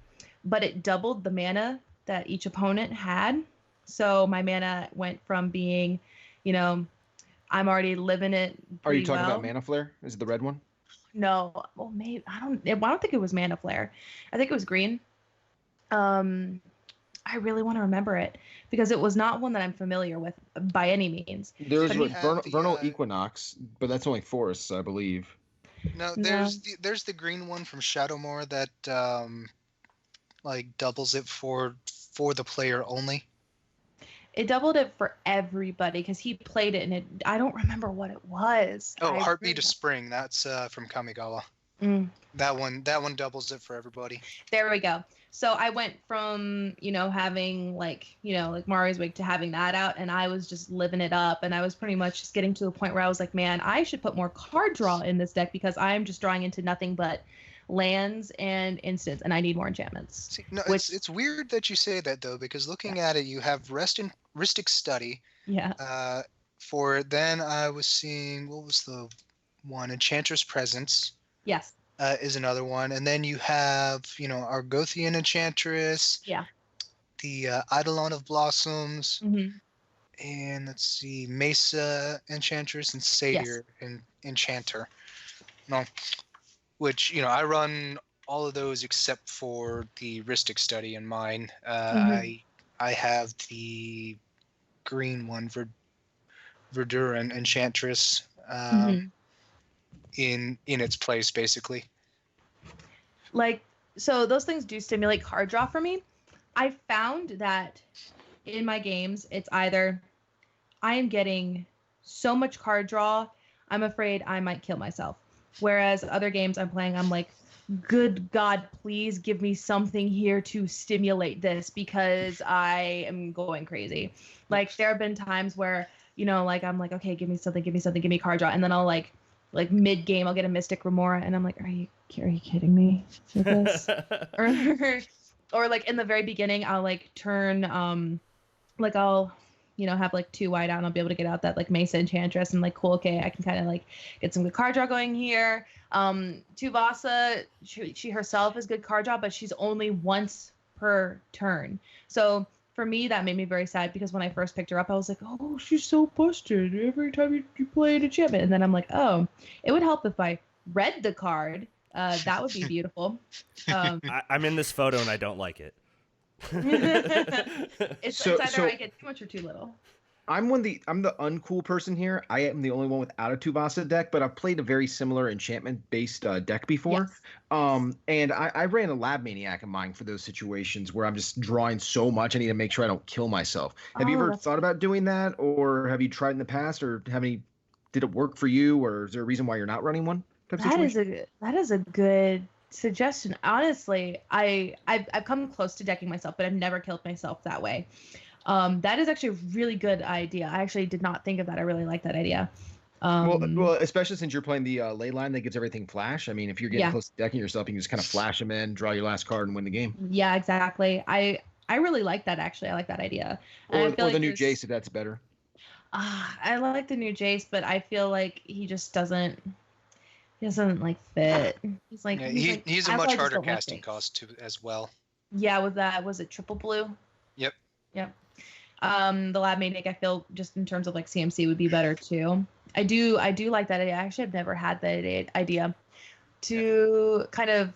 But it doubled the mana that each opponent had. So my mana went from being, you know, I'm already living it. Are you talking about Mana Flare? Is it the red one? No. Well, maybe I don't think it was Mana Flare. I think it was green. I really want to remember it, because it was not one that I'm familiar with by any means. There's Vernal Equinox, but that's only forests, I believe. No, there's the green one from Shadowmoor that like doubles it for the player only. It doubled it for everybody because he played it, and I don't remember what it was. Heartbeat of Spring. That's from Kamigawa. That one doubles it for everybody. There we go. So I went from, you know, having like Mari's Wake to having that out, and I was just living it up, and I was pretty much just getting to a point where I was like, man, I should put more card draw in this deck, because I'm just drawing into nothing but lands and instants, and I need more enchantments. See, no, it's weird that you say that, though, because looking at it, you have Ristic Study. Yeah. Then I was seeing, what was the one? Enchantress Presence. Yes. Is another one. And then you have, you know, Argothian Enchantress. Yeah. The Eidolon of Blossoms. Mm-hmm. And let's see, Mesa Enchantress and Satyr Enchanter. No. Which, you know, I run all of those except for the Ristic Study in mine. I have the green one, Verduran Enchantress, in its place, basically. Like, so those things do stimulate card draw for me. I found that in my games, it's either I am getting so much card draw, I'm afraid I might kill myself. Whereas other games I'm playing, I'm like, good God, please give me something here to stimulate this, because I am going crazy. Like, there have been times where, you know, like, I'm like, okay, give me something, give me card draw. And then I'll like mid-game, I'll get a Mystic Remora, and I'm like, are you kidding me with this? or like in the very beginning, I'll like turn like I'll have like 2 white out and I'll be able to get out that like Mesa Enchantress and like cool, okay, I can kind of like get some good card draw going here. Tuvasa, she herself is good card draw, but she's only once per turn. So for me, that made me very sad because when I first picked her up, I was like, oh, she's so busted every time you play an enchantment. And then I'm like, oh, it would help if I read the card. That would be beautiful. I'm in this photo and I don't like it. It's either I get too much or too little. I'm the uncool person here. I am the only one without a Tuvasa deck, but I've played a very similar enchantment-based deck before. Yes. And I ran a Lab Maniac of mine for those situations where I'm just drawing so much, I need to make sure I don't kill myself. Have you ever thought about doing that, or have you tried in the past, or did it work for you, or is there a reason why you're not running one? That is a good suggestion. Honestly, I've come close to decking myself, but I've never killed myself that way. That is actually a really good idea. I actually did not think of that. I really like that idea. Well, especially since you're playing the ley line that gives everything flash. I mean, if you're getting close to decking yourself, you can just kind of flash them in, draw your last card, and win the game. Yeah, exactly. I really like that, actually. I like that idea. Or the new Jace, if that's better. I like the new Jace, but I feel like he just doesn't like fit. He's like he's a much harder casting cost too as well. Yeah, with that, was it triple blue? Yep. The Lab Maniac, I feel just in terms of like CMC would be better too. I do like that idea. Actually, I've never had that idea to kind of,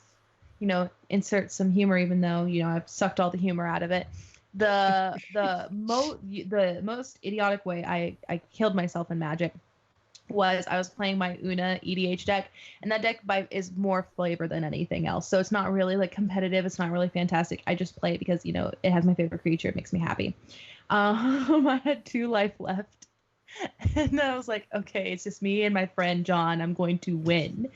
insert some humor, even though, I've sucked all the humor out of it. The most idiotic way I killed myself in Magic was I was playing my Una EDH deck, and that deck is more flavor than anything else. So it's not really like competitive. It's not really fantastic. I just play it because, it has my favorite creature. It makes me happy. I had 2 life left, and then I was like, okay, it's just me and my friend John. I'm going to win.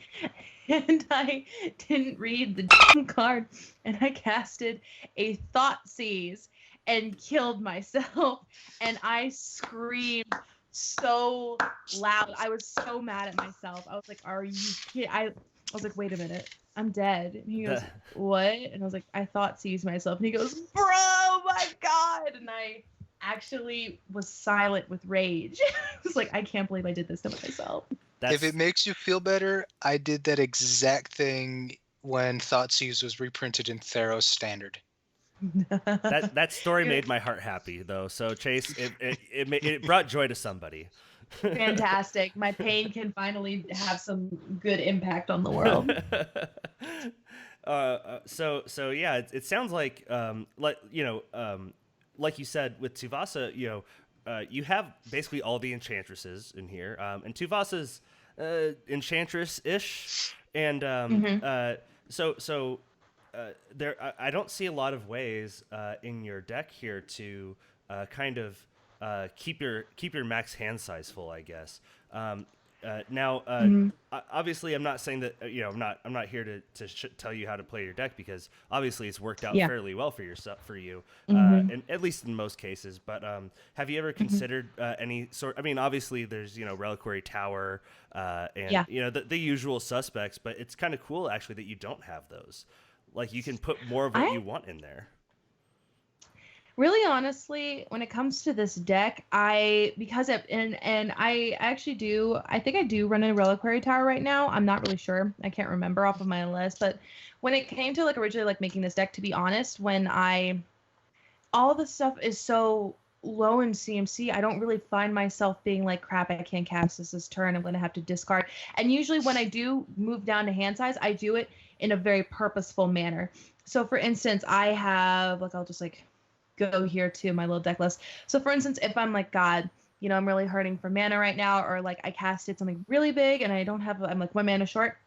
And I didn't read the card, and I casted a Thoughtseize and killed myself, and I screamed so loud. I was so mad at myself. I was like, are you kidding? I was like, wait a minute, I'm dead. And he goes, what? And I was like, I Thoughtseize myself. And he goes, bro, my God. And I actually was silent with rage. I was like, I can't believe I did this to myself. If it makes you feel better, I did that exact thing when Thoughtseize was reprinted in Theros Standard. That story made my heart happy, though. So Chase, it brought joy to somebody. Fantastic. My pain can finally have some good impact on the world. So yeah, it sounds like like you said with Tuvasa, you have basically all the enchantresses in here, and Tuvasa's enchantress-ish, and there, I don't see a lot of ways in your deck here to kind of keep your max hand size full, I guess. Obviously, I'm not saying that I'm not here to tell you how to play your deck, because obviously it's worked out fairly well for you, and at least in most cases. But have you ever considered any sort? I mean, obviously there's Reliquary Tower and the usual suspects, but it's kind of cool actually that you don't have those. Like, you can put more of what you want in there. Really, honestly, when it comes to this deck, I think I do run a Reliquary Tower right now. I'm not really sure. I can't remember off of my list. But when it came to originally making this deck, to be honest, all the stuff is so low in CMC, I don't really find myself being like, crap, I can't cast this turn, I'm going to have to discard. And usually when I do move down to hand size, I do it in a very purposeful manner. So for instance, I have, I'll just go here to my little deck list. So for instance, if I'm like, God, I'm really hurting for mana right now, or I casted something really big and I'm 1 mana short,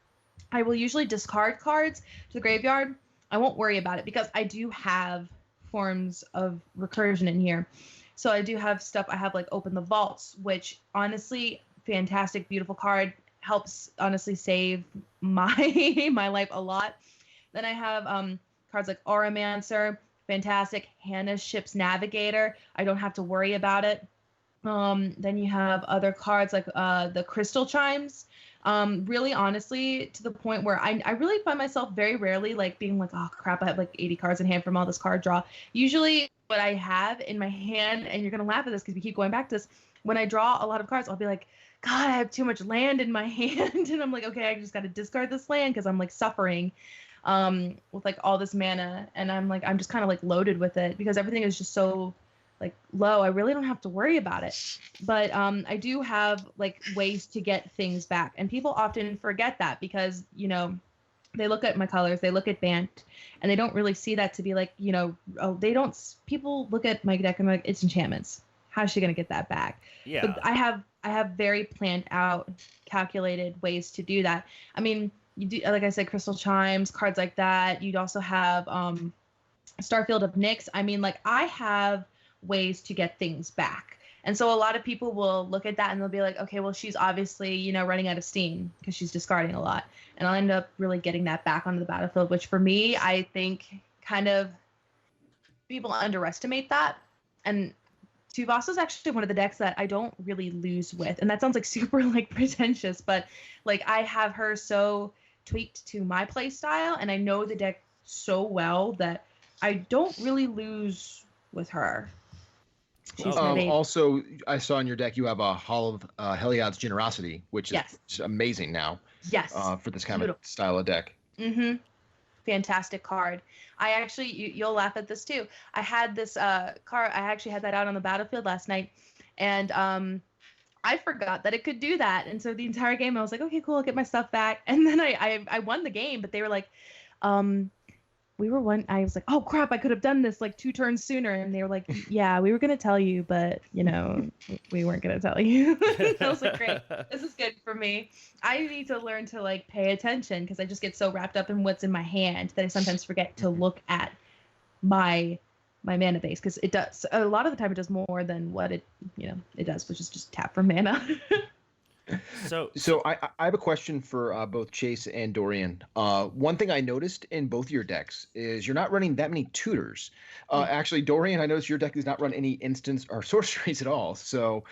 I will usually discard cards to the graveyard. I won't worry about it because I do have forms of recursion in here. So I do have stuff. I have Open the Vaults, which honestly, fantastic, beautiful card, helps honestly save my life a lot. Then I have cards like Auramancer, fantastic. Hannah's Ship's Navigator, I don't have to worry about it. Then you have other cards like the Crystal Chimes, Really honestly, to the point where I really find myself very rarely like being like, oh crap, I have like 80 cards in hand from all this card draw. Usually what I have in my hand, and you're gonna laugh at this because we keep going back to this, when I draw a lot of cards, I'll be like, God, I have too much land in my hand. And I'm like, okay, I just got to discard this land because I'm like suffering with like all this mana. And I'm just kind of like loaded with it because everything is just so like low. I really don't have to worry about it. But I do have like ways to get things back. And people often forget that because, you know, they look at my colors, they look at Bant, and they don't really see that to be like, you know, people look at my deck and they're like, it's enchantments. How's she going to get that back? Yeah. But I have very planned out, calculated ways to do that. I mean, you do, like I said, Crystal Chimes, cards like that. You'd also have Starfield of Nyx. I mean, like, I have ways to get things back. And so a lot of people will look at that and they'll be like, okay, well, she's obviously, you know, running out of steam because she's discarding a lot. And I'll end up really getting that back onto the battlefield, which for me, I think kind of people underestimate that. And Tuvasa is actually one of the decks that I don't really lose with. And that sounds like super like pretentious, but like I have her so tweaked to my play style and I know the deck so well that I don't really lose with her. She's also, I saw in your deck you have a Hall of Heliod's Generosity, which Yes. is amazing now. Yes. For this kind of style of deck. Mm-hmm. Fantastic card. I actually, you'll laugh at this too. I had this card. I actually had that out on the battlefield last night, and I forgot that it could do that. And so the entire game, I was like, okay, cool, I'll get my stuff back. And then I won the game, but they were like, I was like, oh crap, I could have done this like 2 turns sooner. And they were like, yeah, we were gonna tell you, but you know, we weren't gonna tell you. I was like, great, this is good for me. I need to learn to like pay attention because I just get so wrapped up in what's in my hand that I sometimes forget to look at my mana base because it does a lot of the time it does more than what it does, which is just tap for mana. So I have a question for both Chase and Dorian. One thing I noticed in both your decks is you're not running that many tutors. Actually, Dorian, I noticed your deck does not run any instants or sorceries at all. So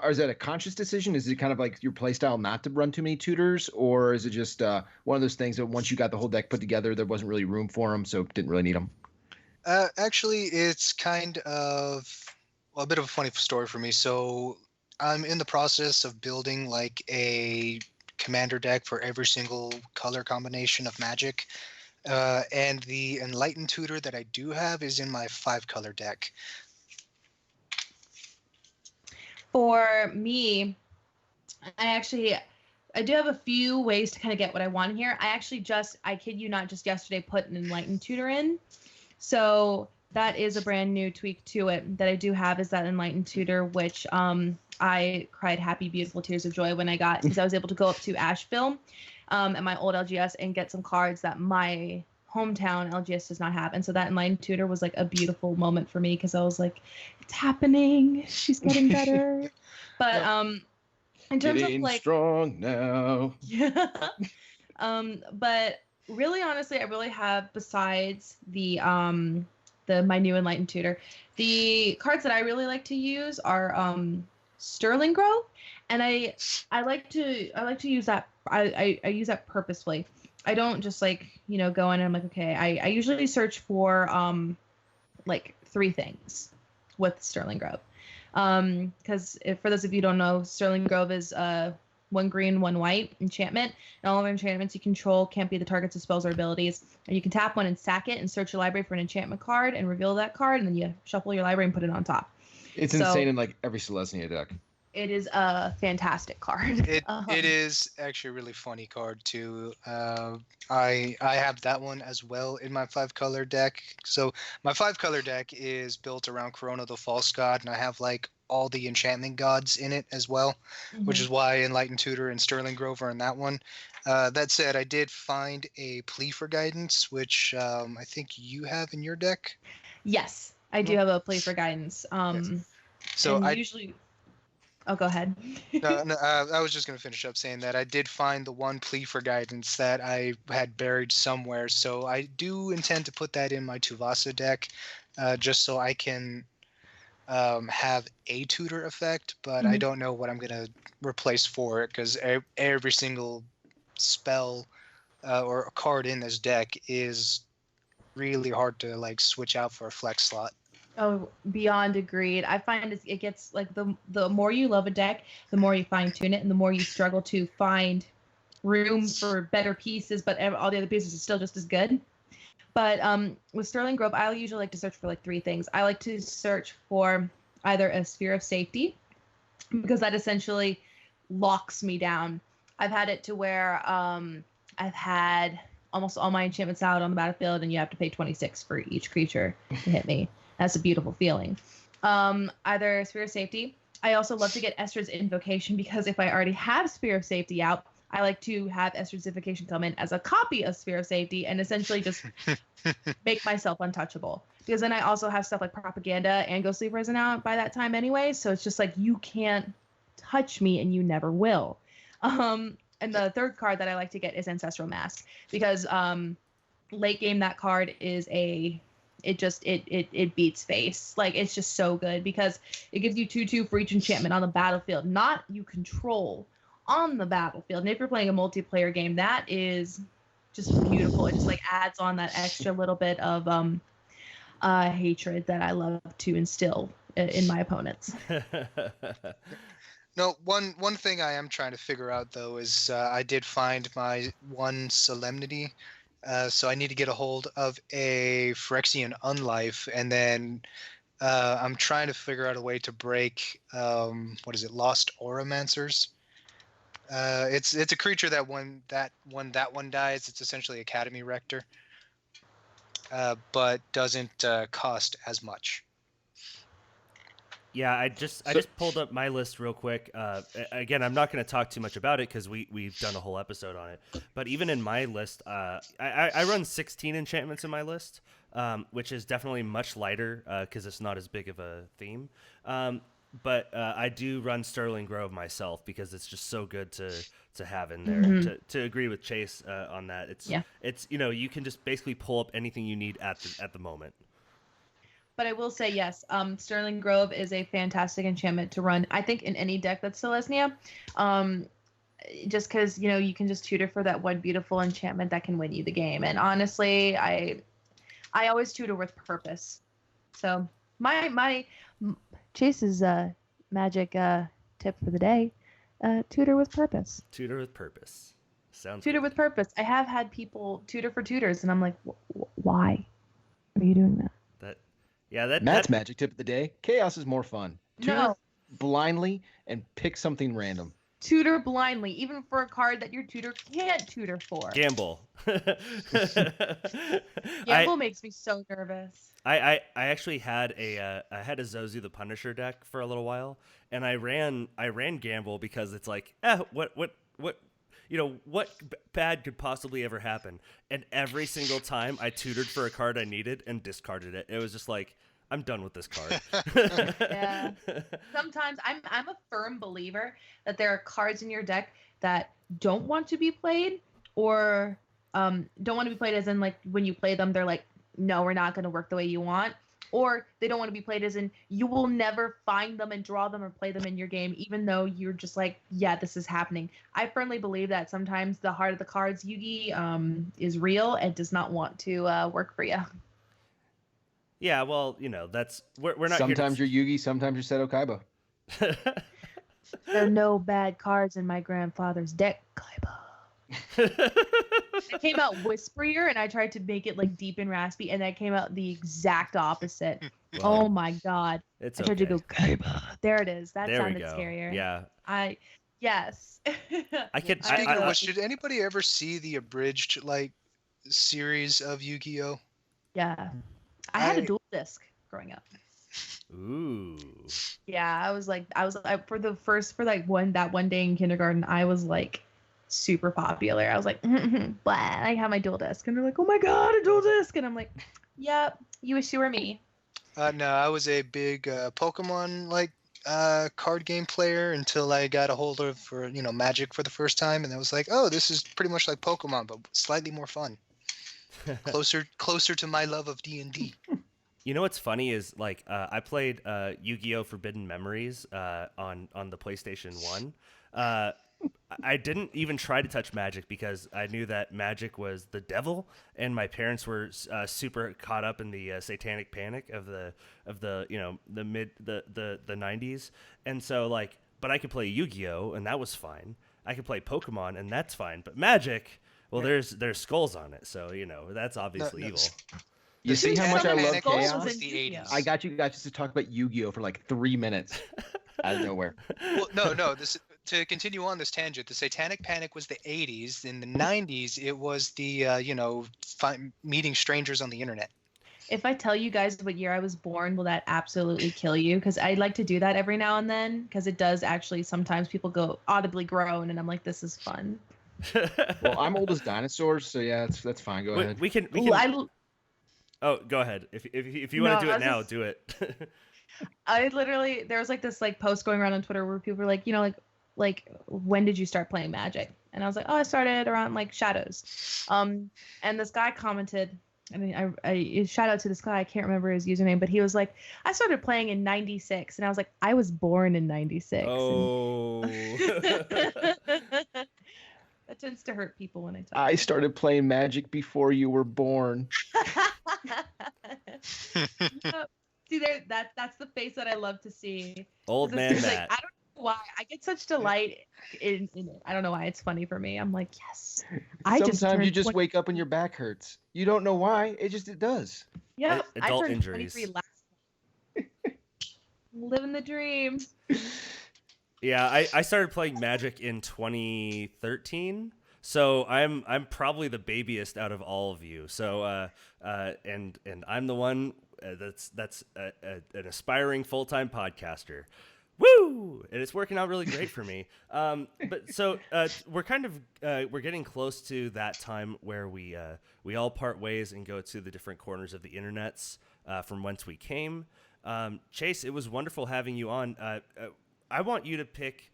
is that a conscious decision? Is it kind of like your playstyle not to run too many tutors? Or is it just one of those things that once you got the whole deck put together, there wasn't really room for them, so didn't really need them? Actually, it's kind of a bit of a funny story for me. So I'm in the process of building like a commander deck for every single color combination of Magic. And the Enlightened Tutor that I do have is in my 5-color deck. For me, I do have a few ways to kind of get what I want here. I kid you not, just yesterday put an Enlightened Tutor in. So that is a brand new tweak to it that I do have, is that Enlightened Tutor, which I cried happy, beautiful tears of joy when I got, because I was able to go up to Asheville at my old LGS and get some cards that my hometown LGS does not have. And so that Enlightened Tutor was like a beautiful moment for me because I was like, it's happening. She's getting better. But in terms of like strong now. Yeah. But really honestly, I really have, besides the my new Enlightened Tutor, the cards that I really like to use are Sterling Grove, and I like to use that. I use that purposefully. I don't just like go in and I'm like, okay. I usually search for like 3 things with Sterling Grove, because for those of you who don't know, Sterling Grove is 1 green, 1 white enchantment, and all of the enchantments you control can't be the targets of spells or abilities. And you can tap 1 and sack it and search your library for an enchantment card and reveal that card, and then you shuffle your library and put it on top. It's insane in like every Celestia deck. It is a fantastic card. It is actually a really funny card too. I have that one as well in my 5-color deck. So my 5-color deck is built around Corona the False God, and I have like all the enchantment gods in it as well, which is why Enlightened Tutor and Sterling Grove are in that one. That said, I did find a Plea for Guidance, which I think you have in your deck. Yes, I do have a Plea for Guidance. So I usually. Oh, go ahead. No, I was just going to finish up saying that I did find the one Plea for Guidance that I had buried somewhere. So I do intend to put that in my Tuvasa deck, just so I can have a tutor effect, but I don't know what I'm gonna replace for it because every single spell or a card in this deck is really hard to like switch out for a flex slot. Oh, beyond agreed. I find it gets like the more you love a deck, the more you fine tune it, and the more you struggle to find room for better pieces, but all the other pieces are still just as good. But with Sterling Grove, I usually like to search for like 3 things. I like to search for either a Sphere of Safety, because that essentially locks me down. I've had it to where I've had almost all my enchantments out on the battlefield, and you have to pay 26 for each creature to hit me. That's a beautiful feeling. Either Sphere of Safety. I also love to get Esther's Invocation, because if I already have Sphere of Safety out, I like to have Esther's Invocation come in as a copy of Sphere of Safety and essentially just make myself untouchable. Because then I also have stuff like Propaganda and Ghostly Prison out by that time anyway, so it's just like you can't touch me and you never will. And the third card that I like to get is Ancestral Mask, because late game that card is it beats face. Like, it's just so good because it gives you 2/2 for each enchantment on the battlefield, not you control on the battlefield. And if you're playing a multiplayer game, that is just beautiful. It just like adds on that extra little bit of hatred that I love to instill in my opponents. No, one thing I am trying to figure out though is I did find my one Solemnity. So I need to get a hold of a Phyrexian Unlife, and then I'm trying to figure out a way to break Lost Auramancers. It's a creature that when that one dies, it's essentially Academy Rector, but doesn't cost as much. Yeah, I just pulled up my list real quick. Again, I'm not going to talk too much about it because we've done a whole episode on it. But even in my list, I run 16 enchantments in my list, which is definitely much lighter because it's not as big of a theme. But I do run Sterling Grove myself because it's just so good to have in there. Mm-hmm. To agree with Chase on that, it's you can just basically pull up anything you need at the moment. But I will say, yes, Sterling Grove is a fantastic enchantment to run, I think, in any deck that's Selesnya. Just because, you can just tutor for that one beautiful enchantment that can win you the game. And honestly, I always tutor with purpose. So my Chase's magic tip for the day, tutor with purpose. Tutor with purpose. Sounds Tutor good. with purpose. I have had people tutor for tutors, and I'm like, why are you doing that? Matt's magic tip of the day. Chaos is more fun. Tutor No. blindly and pick something random. Tutor blindly, even for a card that your tutor can't tutor for. Gamble. Gamble makes me so nervous. I actually had a Zozu the Punisher deck for a little while, and I ran Gamble because it's like, what bad could possibly ever happen? And every single time I tutored for a card I needed and discarded it. It was just like, I'm done with this card. Yeah. Sometimes I'm a firm believer that there are cards in your deck that don't want to be played, or don't want to be played as in like when you play them, they're like, no, we're not going to work the way you want. Or they don't want to be played as in you will never find them and draw them or play them in your game, even though you're just like, yeah, this is happening. I firmly believe that sometimes the heart of the cards, Yugi, is real and does not want to work for you. Yeah, well, that's we're not. Sometimes you're Yugi, sometimes you're Seto Kaiba. There are no bad cards in my grandfather's deck, Kaiba. It came out whisperier, and I tried to make it like deep and raspy, and that came out the exact opposite. Well, oh my god! I tried to go Kaiba. There it is. That sounded scarier. Yeah. Yes. I could. Speaking of which, did anybody ever see the abridged series of Yu-Gi-Oh? Yeah, I had a dual disc growing up. Ooh. Yeah, I was for one day in kindergarten, I was like super popular. I was like, blah, I have my dual disc, and they're like, oh my god, a dual disc, and I'm like, yep, you wish you were me. No, I was a big Pokemon card game player until I got a hold of Magic for the first time, and I was like, oh, this is pretty much like Pokemon, but slightly more fun. Closer to my love of D&D. You know what's funny is like I played Yu-Gi-Oh! Forbidden Memories on the PlayStation 1. I didn't even try to touch Magic because I knew that Magic was the devil, and my parents were super caught up in the satanic panic of the the 90s, and so like, but I could play Yu-Gi-Oh! And that was fine. I could play Pokemon, and that's fine. But Magic, well, there's skulls on it, so that's obviously evil. You see how much I love chaos? The 80s. I got you guys to talk about Yu-Gi-Oh! For like 3 minutes out of nowhere. Well, no. To continue on this tangent, the Satanic Panic was the 80s. In the 90s, it was the meeting strangers on the internet. If I tell you guys what year I was born, will that absolutely kill you? Because I like to do that every now and then, because it does actually sometimes people go audibly groan, and I'm like, this is fun. Well, I'm old as dinosaurs, so yeah, that's fine. Go ahead. We can. Oh, go ahead. If you want to do it now, do it. I literally, there was like this like post going around on Twitter where people were like, like when did you start playing Magic? And I was like, oh, I started around like Shadows. And this guy commented, I mean, I shout out to this guy, I can't remember his username, but he was like, I started playing in 96. And I was like, I was born in 96. Oh. That tends to hurt people when I talk. I started playing Magic before you were born. See, that's the face that I love to see. Old man Matt. Like, I don't know why. I get such delight in it. I don't know why. It's funny for me. I'm like, yes. Sometimes you just wake up and your back hurts. You don't know why. It does. Yeah. Adult I turned injuries. 23 last month. Living the dream. Yeah, I started playing Magic in 2013, so I'm probably the babiest out of all of you. So and I'm the one that's an aspiring full-time podcaster. Woo! And it's working out really great for me. But so we're kind of we're getting close to that time where we all part ways and go to the different corners of the internets from whence we came. Chase, it was wonderful having you on. I want you to pick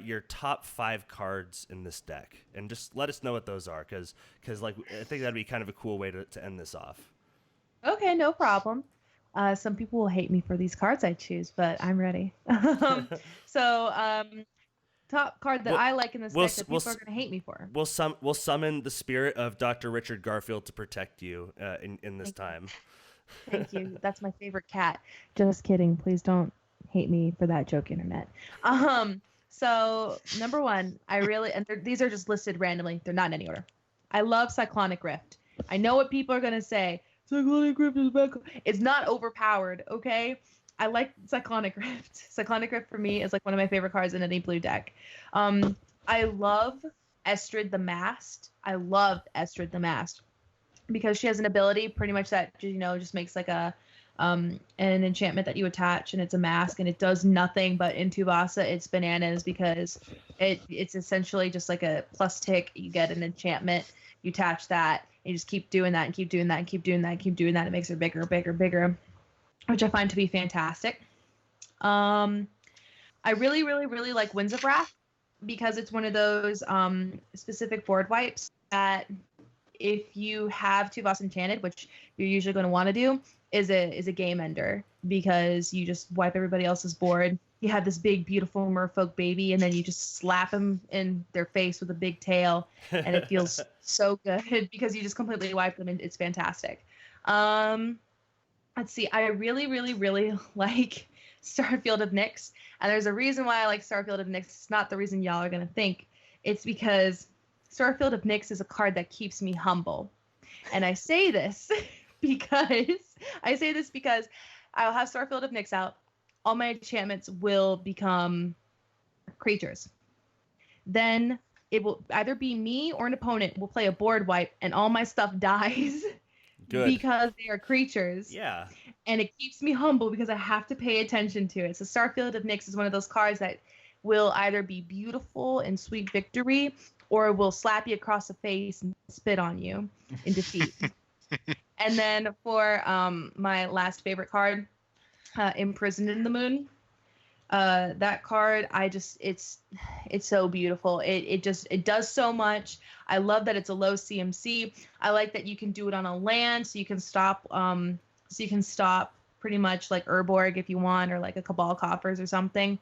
your top 5 cards in this deck, and just let us know what those are, because like I think that'd be kind of a cool way to end this off. Okay, no problem. Some people will hate me for these cards I choose, but I'm ready. Top card that I like in this deck that people are going to hate me for. We'll summon the spirit of Dr. Richard Garfield to protect you in this time. Thank you. That's my favorite cat. Just kidding. Please don't hate me for that joke, internet. So number 1, I really, and these are just listed randomly. They're not in any order. I love Cyclonic Rift. I know what people are going to say. Cyclonic Rift is bad. It's not overpowered, okay? I like Cyclonic Rift. Cyclonic Rift for me is like one of my favorite cards in any blue deck. I love Estrid the Masked. I love Estrid the Masked because she has an ability pretty much that, just makes like an enchantment that you attach, and it's a mask, and it does nothing, but in Tuvasa it's bananas because it's essentially just like a plus tick. You get an enchantment, you attach that, and you just keep doing that and keep doing that and keep doing that and keep doing that. It makes her bigger, bigger, bigger, which I find to be fantastic. I really, really, really like Winds of Wrath because it's one of those specific board wipes that if you have Tuvasa Enchanted, which you're usually going to want to do, is a game ender because you just wipe everybody else's board. You have this big, beautiful merfolk baby, and then you just slap them in their face with a big tail, and it feels so good because you just completely wipe them, and it's fantastic. Let's see. I really, really, really like Starfield of Nyx, and there's a reason why I like Starfield of Nyx. It's not the reason y'all are going to think. It's because Starfield of Nyx is a card that keeps me humble. And I say this because I'll have Starfield of Nyx out. All my enchantments will become creatures. Then it will either be me or an opponent will play a board wipe, and all my stuff dies. Good. Because they are creatures. Yeah. And it keeps me humble because I have to pay attention to it. So Starfield of Nyx is one of those cards that will either be beautiful and sweet victory, or will slap you across the face and spit on you in defeat. And then for my last favorite card, Imprisoned in the Moon. That card, it's so beautiful. It does so much. I love that it's a low CMC. I like that you can do it on a land, so you can stop So you can stop pretty much like Urborg if you want, or like a Cabal Coffers or something.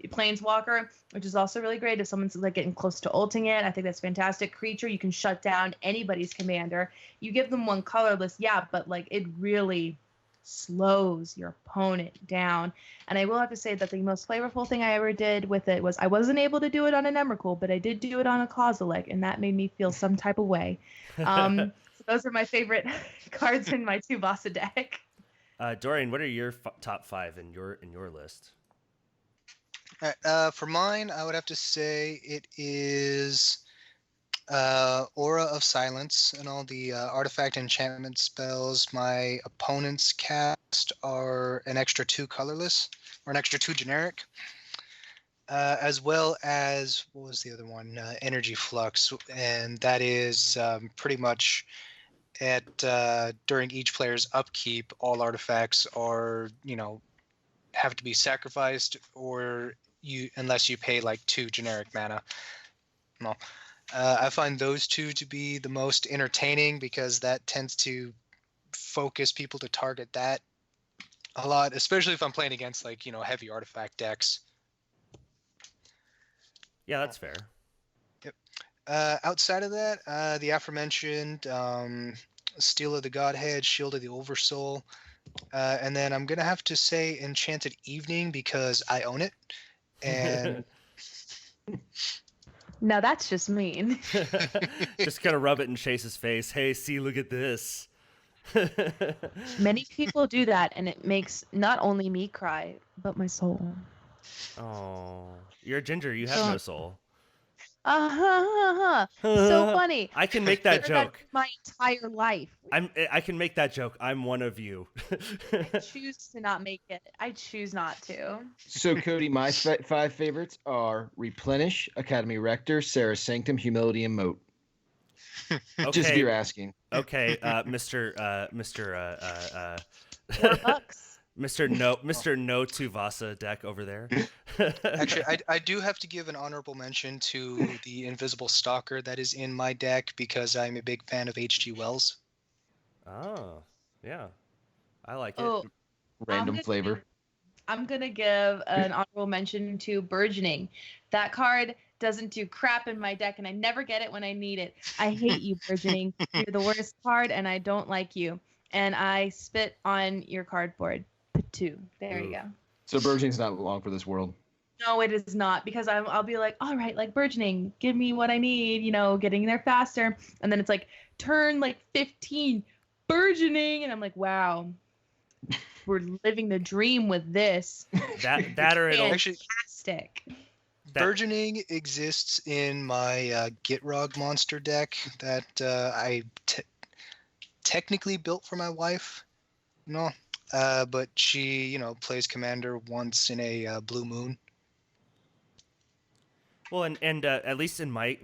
Planeswalker, which is also really great if someone's like getting close to ulting it. I think that's fantastic. Creature, you can shut down anybody's commander. You give them one colorless, yeah, but like it really slows your opponent down. And I will have to say that the most flavorful thing I ever did with it was I wasn't able to do it on an Emrakul, but I did do it on a Kozilek, and that made me feel some type of way. So those are my favorite cards in my Tuvasa deck. Dorian, what are your top 5 in your list? For mine, I would have to say it is Aura of Silence, and all the artifact enchantment spells my opponents cast are an extra 2 colorless, or an extra 2 generic. As well as, what was the other one? Energy Flux, and that is pretty much at during each player's upkeep, all artifacts are, have to be sacrificed, or unless you pay like 2 generic mana. No. I find those 2 to be the most entertaining because that tends to focus people to target that a lot, especially if I'm playing against like, heavy artifact decks. Yeah, that's fair. Yep. Outside of that, the aforementioned Steel of the Godhead, Shield of the Oversoul, and then I'm going to have to say Enchanted Evening because I own it. And Now that's just mean. Just kind of rub it in Chase's face. Hey, see, look at this. Many people do that, and it makes not only me cry, but my soul. Oh, you're a ginger. You have no soul. So funny. I can make that joke. My entire life. I can make that joke. I'm one of you. I choose to not make it. I choose not to. So, Kody, my 5 favorites are Replenish, Academy Rector, Sarah's Sanctum, Humility, and Moat. Okay. Just if you're asking. Okay, Mr. $4. Mr. No Tuvasa deck over there. Actually, I do have to give an honorable mention to the Invisible Stalker that is in my deck because I'm a big fan of H.G. Wells. Oh, yeah. I like it. Oh, Random flavor. I'm going to give an honorable mention to Burgeoning. That card doesn't do crap in my deck, and I never get it when I need it. I hate you, Burgeoning. You're the worst card, and I don't like you. And I spit on your cardboard. Patu. There you go. So Burgeoning's not long for this world. No, it is not, because I'll be like, all right, like Burgeoning, give me what I need, getting there faster. And then it's like turn like 15, Burgeoning, and I'm like, wow, we're living the dream with this. That or it'll actually fantastic. Burgeoning exists in my Gitrog monster deck that I technically built for my wife. No. But she, plays Commander once in a blue moon. Well, and at least in my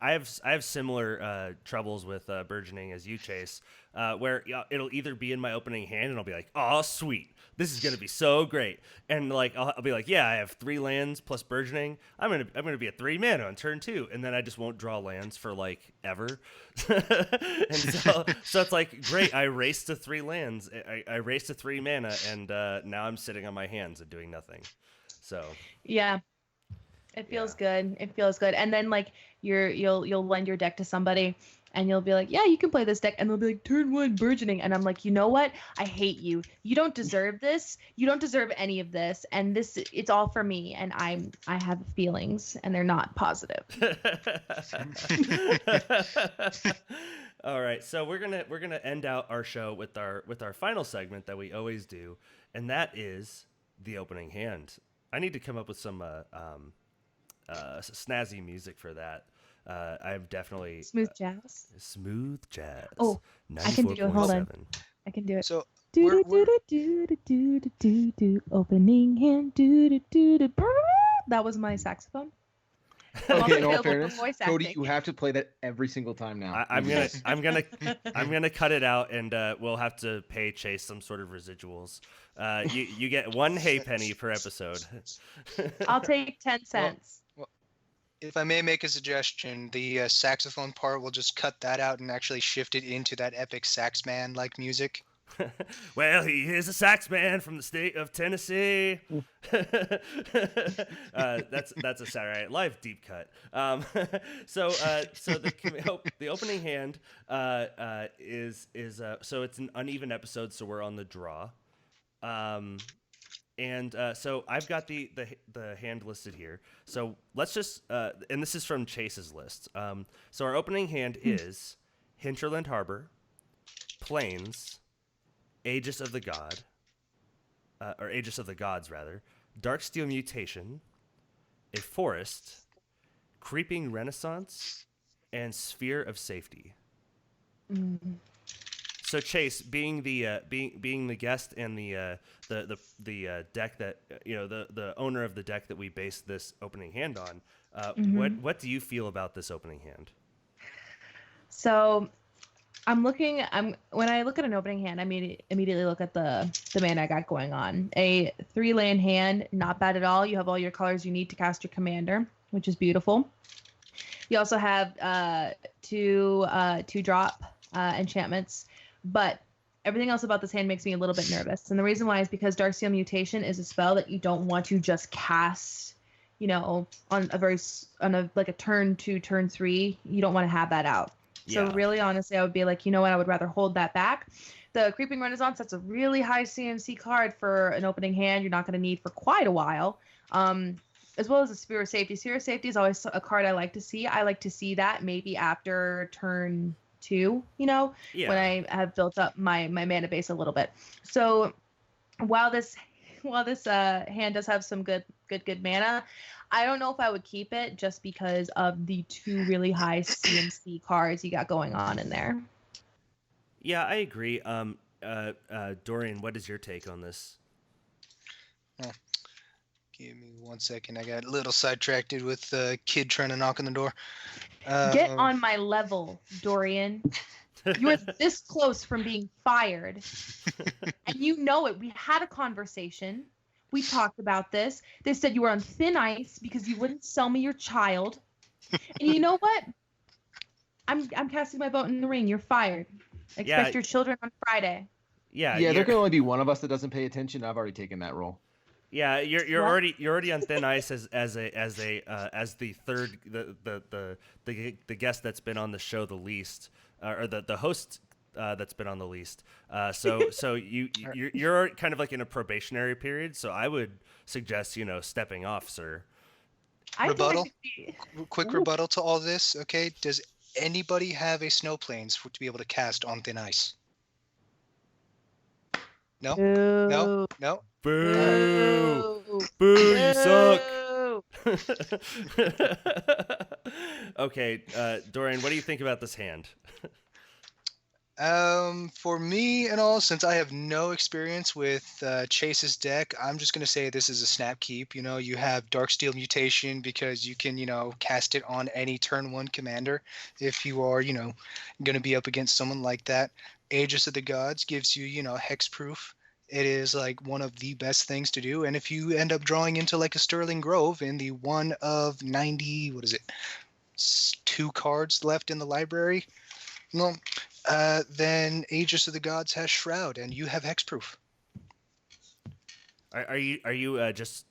I have similar troubles with Burgeoning as you, Chase, where it'll either be in my opening hand and I'll be like, oh sweet, this is gonna be so great, and like I'll be like, yeah, I have 3 lands plus Burgeoning. I'm gonna be at 3 mana on turn 2, and then I just won't draw lands for like ever. And so it's like great. I raced to 3 lands. I raced to 3 mana, and now I'm sitting on my hands and doing nothing. So yeah. It feels good. It feels good. And then like you'll lend your deck to somebody and you'll be like, yeah, you can play this deck. And they'll be like, turn 1 Burgeoning. And I'm like, you know what? I hate you. You don't deserve this. You don't deserve any of this. And it's all for me. And I have feelings and they're not positive. All right. So we're gonna end out our show with our final segment that we always do, and that is the opening hand. I need to come up with some snazzy music for that. I've definitely smooth jazz. Smooth jazz. Oh, I can do it. Hold on. I can do it. So opening hand. That was my saxophone. Okay, in all fairness, Kody, you have to play that every single time now. I'm gonna cut it out, and we'll have to pay Chase some sort of residuals. You get 1 hay penny per episode. I'll take 10 cents. Well, if I may make a suggestion, the saxophone part, we'll just cut that out and actually shift it into that epic sax man like music. Well, he is a sax man from the state of Tennessee. That's a Saturday Night Live deep cut. So the opening hand is so it's an uneven episode, so we're on the draw. So I've got the hand listed here. So let's just and this is from Chase's list. So our opening hand is Hinterland Harbor, Plains, Aegis of the God, or Aegis of the Gods, rather, Darksteel Mutation, a Forest, Creeping Renaissance, and Sphere of Safety. So Chase, being the guest and the deck that the owner of the deck that we based this opening hand on, what do you feel about this opening hand? So when I look at an opening hand, I immediately look at the mana I got going on. A 3-land hand, not bad at all. You have all your colors you need to cast your commander, which is beautiful. You also have two drop enchantments, but everything else about this hand makes me a little bit nervous. And the reason why is because Darksteel Mutation is a spell that you don't want to just cast, on a turn 2, turn 3. You don't want to have that out. So really, honestly, I would be like, you know what? I would rather hold that back. The Creeping Renaissance, that's a really high CMC card for an opening hand you're not going to need for quite a while. As well as the Sphere of Safety. Sphere of Safety is always a card I like to see. I like to see that maybe after turn 2, when I have built up my mana base a little bit. So while this hand does have some good mana, I don't know if I would keep it just because of the 2 really high CMC cards you got going on in there. Yeah, I agree. Dorian, what is your take on this? Give me 1 second. I got a little sidetracked with a kid trying to knock on the door. Get on my level, Dorian. You are this close from being fired. And you know it. We had a conversation. We talked about this. They said you were on thin ice because you wouldn't sell me your child. And you know what? I'm casting my vote in the ring. You're fired. Expect your children on Friday. Yeah, there can only be one of us that doesn't pay attention. I've already taken that role. Yeah, you're already on thin ice as the third the guest that's been on the show the least, or the host that's been on the least. So you're kind of like in a probationary period. So I would suggest stepping off, sir. Rebuttal. Quick rebuttal to all this. Okay, does anybody have a snow plains to be able to cast on thin ice? No. Boo. No. Boo! Boo! You suck. Okay, Dorian, what do you think about this hand? For me and all, since I have no experience with Chase's deck, I'm just gonna say this is a snap keep. You have Darksteel Mutation because you can, cast it on any turn 1 commander if you are, gonna be up against someone like that. Aegis of the Gods gives you, hexproof. It is like one of the best things to do. And if you end up drawing into like a Sterling Grove in the one of 90, 2 cards left in the library, then Aegis of the Gods has Shroud and you have hexproof. Are you just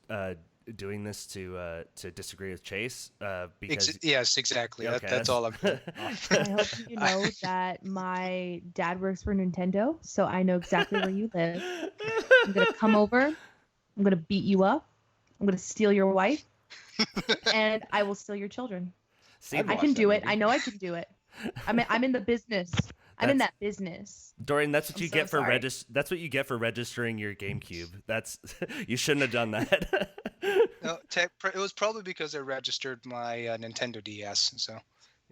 doing this to disagree with Chase? Because yes, exactly. Okay, that's all I'm doing. I hope you know that my dad works for Nintendo, so I know exactly where you live. I'm going to come over. I'm going to beat you up. I'm going to steal your wife. And I will steal your children. I can do it. I know I can do it. I'm in the business. I'm in that business. Dorian, that's what you get for That's what you get for registering your GameCube. You shouldn't have done that. No, it was probably because I registered my Nintendo DS. So.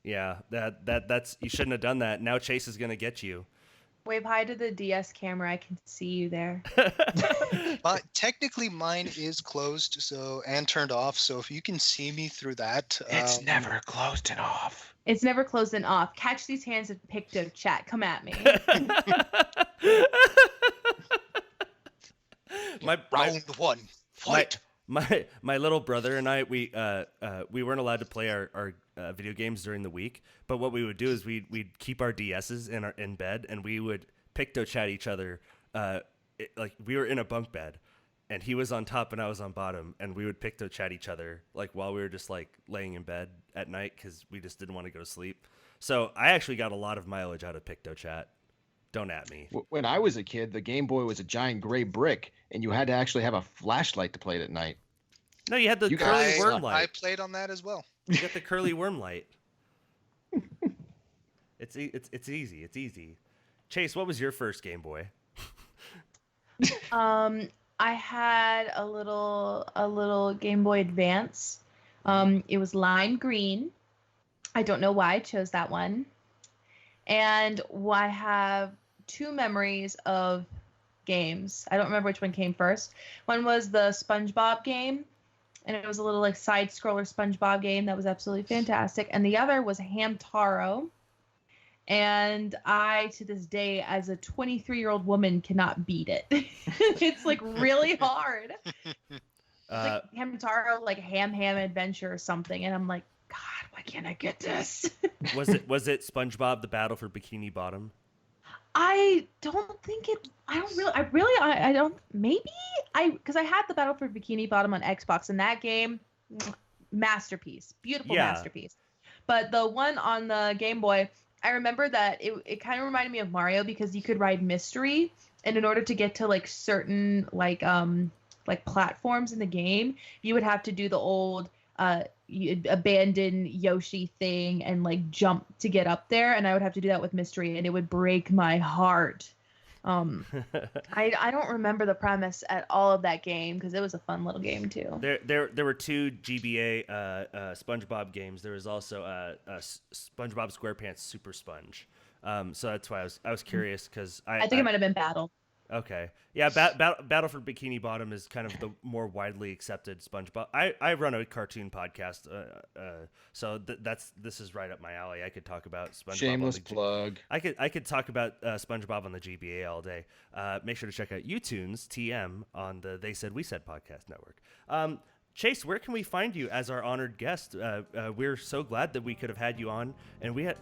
Yeah, that's you shouldn't have done that. Now Chase is gonna get you. Wave hi to the DS camera. I can see you there. Technically, mine is closed and turned off. So if you can see me through that, it's never closed and off. It's never closed and off. Catch these hands and Picto chat. Come at me. Round 1. Fight. My little brother and I, we weren't allowed to play our video games during the week. But what we would do is we'd keep our DSs in bed, and we would picto-chat each other. Like we were in a bunk bed, and he was on top and I was on bottom, and we would picto-chat each other like while we were just like laying in bed at night because we just didn't want to go to sleep. So I actually got a lot of mileage out of picto-chat. Don't at me. When I was a kid, the Game Boy was a giant gray brick, and you had to actually have a flashlight to play it at night. No, you had the curly worm light. I played on that as well. You got the curly worm light. It's easy. It's easy. Chase, what was your first Game Boy? I had a little Game Boy Advance. It was lime green. I don't know why I chose that one. And I have 2 memories of games. I don't remember which one came first. One was the SpongeBob game, and it was a little like side scroller SpongeBob game that was absolutely fantastic. And the other was Hamtaro. And I, to this day, as a 23-year-old woman, cannot beat it. It's like really hard. It's like Hamtaro, like Ham Adventure or something. And I'm like, God, why can't I get this? Was it SpongeBob: The Battle for Bikini Bottom? I don't think it. I don't. Maybe because I had the Battle for Bikini Bottom on Xbox, and that game, masterpiece, beautiful masterpiece. But the one on the Game Boy, I remember that it kind of reminded me of Mario because you could ride Mystery, and in order to get to like certain like platforms in the game, you would have to do the old abandon Yoshi thing and like jump to get up there, and I would have to do that with Mystery, and it would break my heart. I don't remember the premise at all of that game because it was a fun little game too. There were 2 GBA SpongeBob games. There was also SpongeBob SquarePants Super Sponge. So that's why I was curious because I think it might have been Battle. Okay. Yeah, Battle for Bikini Bottom is kind of the more widely accepted SpongeBob. I run a cartoon podcast, so this is right up my alley. I could talk about SpongeBob. Shameless plug. I could talk about SpongeBob on the GBA all day. Make sure to check out YouTunes TM on the They Said We Said podcast network. Chase, where can we find you as our honored guest? We're so glad that we could have had you on, and I'm going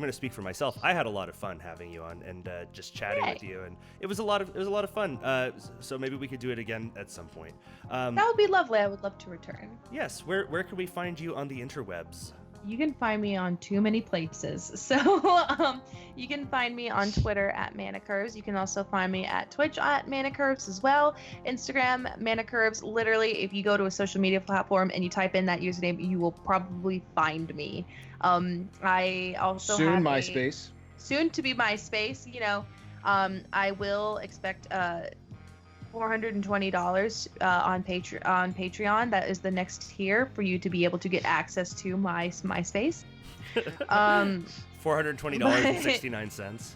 to speak for myself. I had a lot of fun having you on and just chatting with you, and it was a lot of fun. So maybe we could do it again at some point. That would be lovely. I would love to return. Yes. Where can we find you on the interwebs? You can find me on too many places. So you can find me on Twitter at Manicurves. You can also find me at Twitch at Manicurves as well. Instagram, Manicurves. Literally, if you go to a social media platform and you type in that username, you will probably find me. I also soon have MySpace. Soon to be MySpace. You know, I will expect $420 on Patreon. That is the next tier for you to be able to get access to my MySpace. $420.69.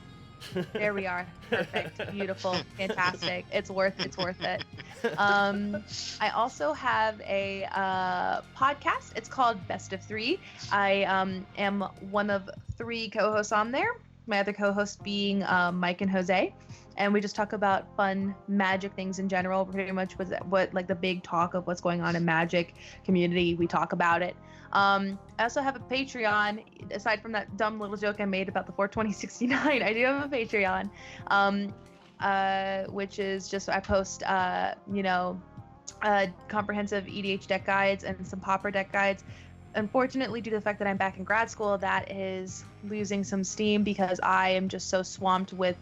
There we are. Perfect. Beautiful. Fantastic. It's worth it. I also have a podcast. It's called Best of Three. I am one of 3 co-hosts on there. My other co-hosts being Mike and Jose. And we just talk about fun magic things in general, pretty much what like the big talk of what's going on in magic community. We talk about it. I also have a Patreon. Aside from that dumb little joke I made about the 42069, I do have a Patreon, which is just I post, comprehensive EDH deck guides and some Pauper deck guides. Unfortunately, due to the fact that I'm back in grad school, that is losing some steam because I am just so swamped with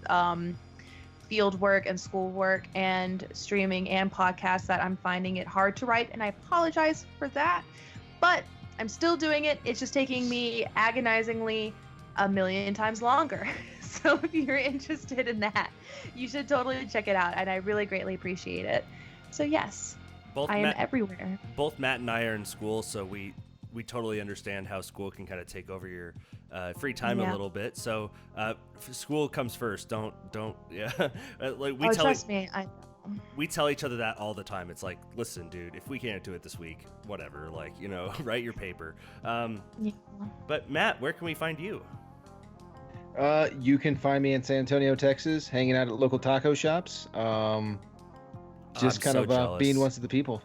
field work and school work and streaming and podcasts that I'm finding it hard to write, and I apologize for that, but I'm still doing it. It's just taking me agonizingly a million times longer. So if you're interested in that, you should totally check it out, and I really greatly appreciate it. So yes, I am everywhere. Both Matt and I are in school, so we totally understand how school can kind of take over your free time a little bit. So school comes first. Don't like we tell. Trust me, I know. We tell each other that all the time. It's like, listen, dude, if we can't do it this week, whatever. Like, write your paper. But Matt, where can we find you? You can find me in San Antonio, Texas, hanging out at local taco shops. Just kind of being one of the people.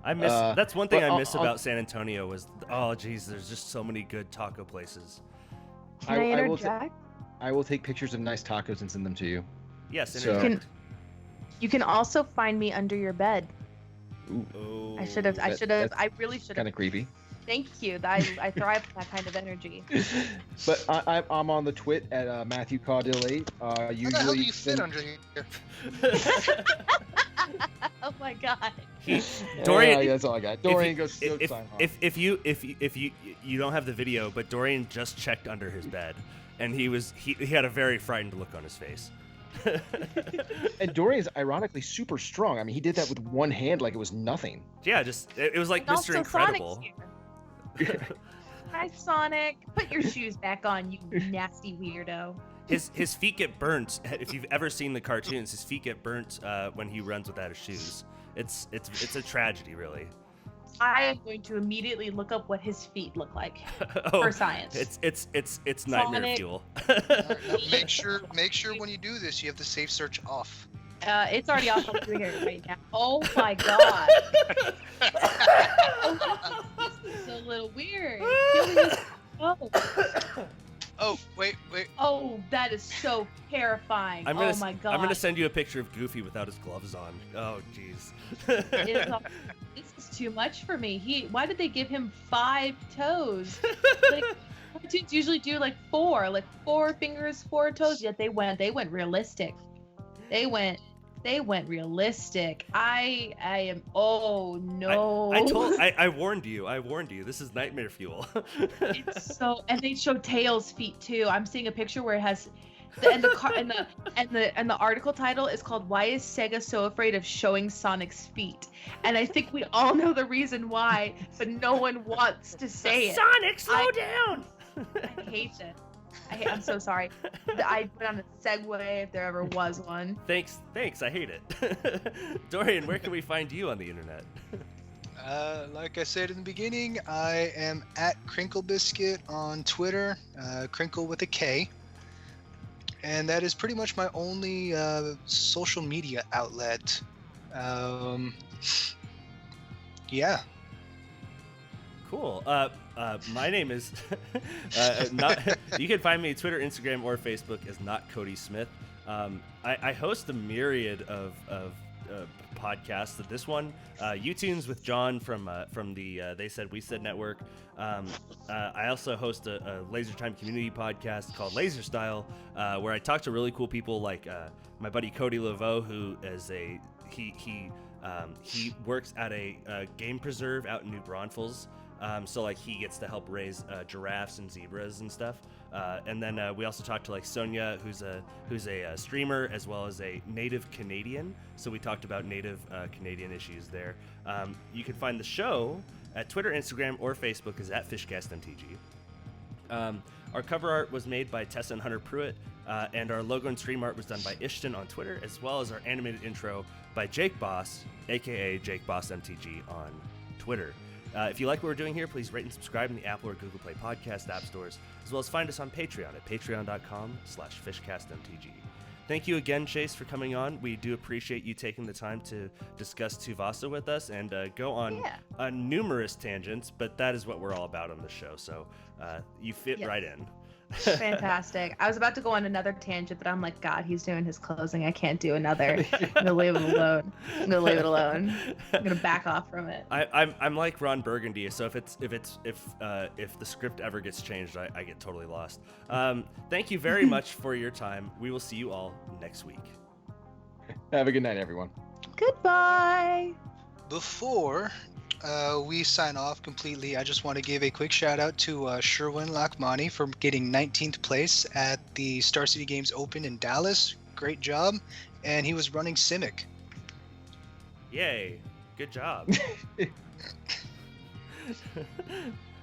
I miss. That's one thing I miss about San Antonio was, there's just so many good taco places. Can I interject? I will take pictures of nice tacos and send them to you. Yes, So- interject. You can also find me under your bed. Ooh, Oh, I should have. that's I really should kind have. of creepy. Thank you. I thrive on that kind of energy. But I'm on the twit at Matthew Caudill 8. How the hell Usually do you fit under here? Oh my god. Dorian, Yeah, that's all I got. Dorian, go sign off. if you don't have the video, but Dorian just checked under his bed, and he had a very frightened look on his face. And Dorian's ironically super strong. I mean, he did that with one hand like it was nothing. Yeah, just it was like And Mr. also Incredible. Sonic's here. Hi, Sonic. Put your shoes back on, you nasty weirdo. His feet get burnt. If you've ever seen the cartoons, his feet get burnt when he runs without his shoes. It's a tragedy, really. I am going to immediately look up what his feet look like Oh, for science. it's nightmare Sonic. fuel. Now make sure when you do this, you have the safe search off. It's already off. I'm doing it right now. Oh my god. This is a little weird. Oh. Oh, wait. Oh, that is so terrifying. Oh my god. I'm gonna send you a picture of Goofy without his gloves on. Oh jeez. This is too much for me. Why did they give him 5 toes? Like, cartoons usually do like 4 fingers, 4 toes. Yet they went realistic. They went realistic. I am. Oh no. I warned you. This is nightmare fuel. It's so, and they show Tails' feet too. I'm seeing a picture where it has, the article title is called "Why is Sega so afraid of showing Sonic's feet?" And I think we all know the reason why, but no one wants to say it. Sonic, slow down. I hate this. I'm so sorry. I put on a segue if there ever was one. Thanks. I hate it. Dorian, where can we find you on the internet? Like I said in the beginning, I am at Crinkle Biscuit on Twitter, Crinkle with a K. And that is pretty much my only social media outlet. Yeah. Cool. My name is not. You can find me on Twitter, Instagram, or Facebook as Not Cody Smith. I host a myriad of podcasts. This one, U-Tunes with John from the They Said We Said network. I also host a Laser Time community podcast called Laser Style, where I talk to really cool people like my buddy Cody Laveau, who is he works at a game preserve out in New Braunfels. So like he gets to help raise giraffes and zebras and stuff. And then we also talked to like Sonia, who's a streamer as well as a native Canadian. So we talked about native Canadian issues there. You can find the show at Twitter, Instagram, or Facebook is at fishcastmtg. Our cover art was made by Tessa and Hunter Pruitt, and our logo and stream art was done by Ishton on Twitter, as well as our animated intro by Jake Boss, aka Jake Boss MTG on Twitter. If you like what we're doing here, please rate and subscribe in the Apple or Google Play podcast app stores, as well as find us on Patreon at patreon.com/fishcastmtg. Thank you again, Chase, for coming on. We do appreciate you taking the time to discuss Tuvasa with us and go on numerous tangents, but that is what we're all about on the show, so you fit right in. Fantastic. I was about to go on another tangent, but I'm like, God, he's doing his closing. I can't do another. I'm gonna leave it alone. I'm gonna back off from it. I'm like Ron Burgundy, so if the script ever gets changed, I get totally lost. Thank you very much for your time. We will see you all next week. Have a good night, everyone. Goodbye. Before we sign off completely, I just want to give a quick shout out to Sherwin Lakmani for getting 19th place at the Star City Games Open in Dallas. Great job. And he was running Simic. Yay. Good job.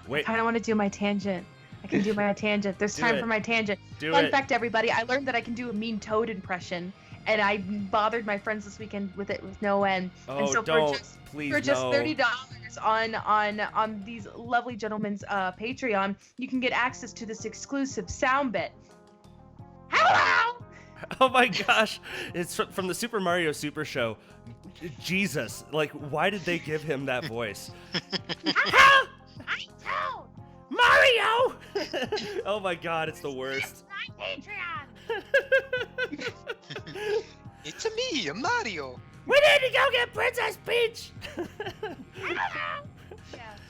Wait. I kind of want to do my tangent. I can do my tangent. There's time for my tangent. Fun fact, everybody, I learned that I can do a mean Toad impression. And I bothered my friends this weekend with it with no end. Oh, and so don't. For just $30 on these lovely gentlemen's Patreon, you can get access to this exclusive sound bit. Hello! Oh my gosh. It's from the Super Mario Super Show. Jesus. Like, why did they give him that voice? I'm Toad! Mario! Oh my god, it's the worst. Patreon. It's me, Mario. We need to go get Princess Peach. Yeah.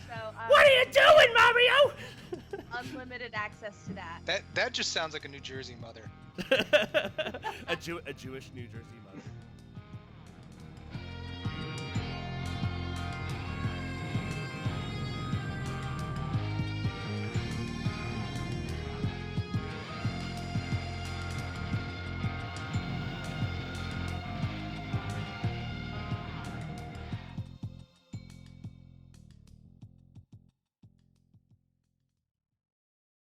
So. What are you doing, Mario? Unlimited access to that. That just sounds like a New Jersey mother. a Jewish New Jersey mother.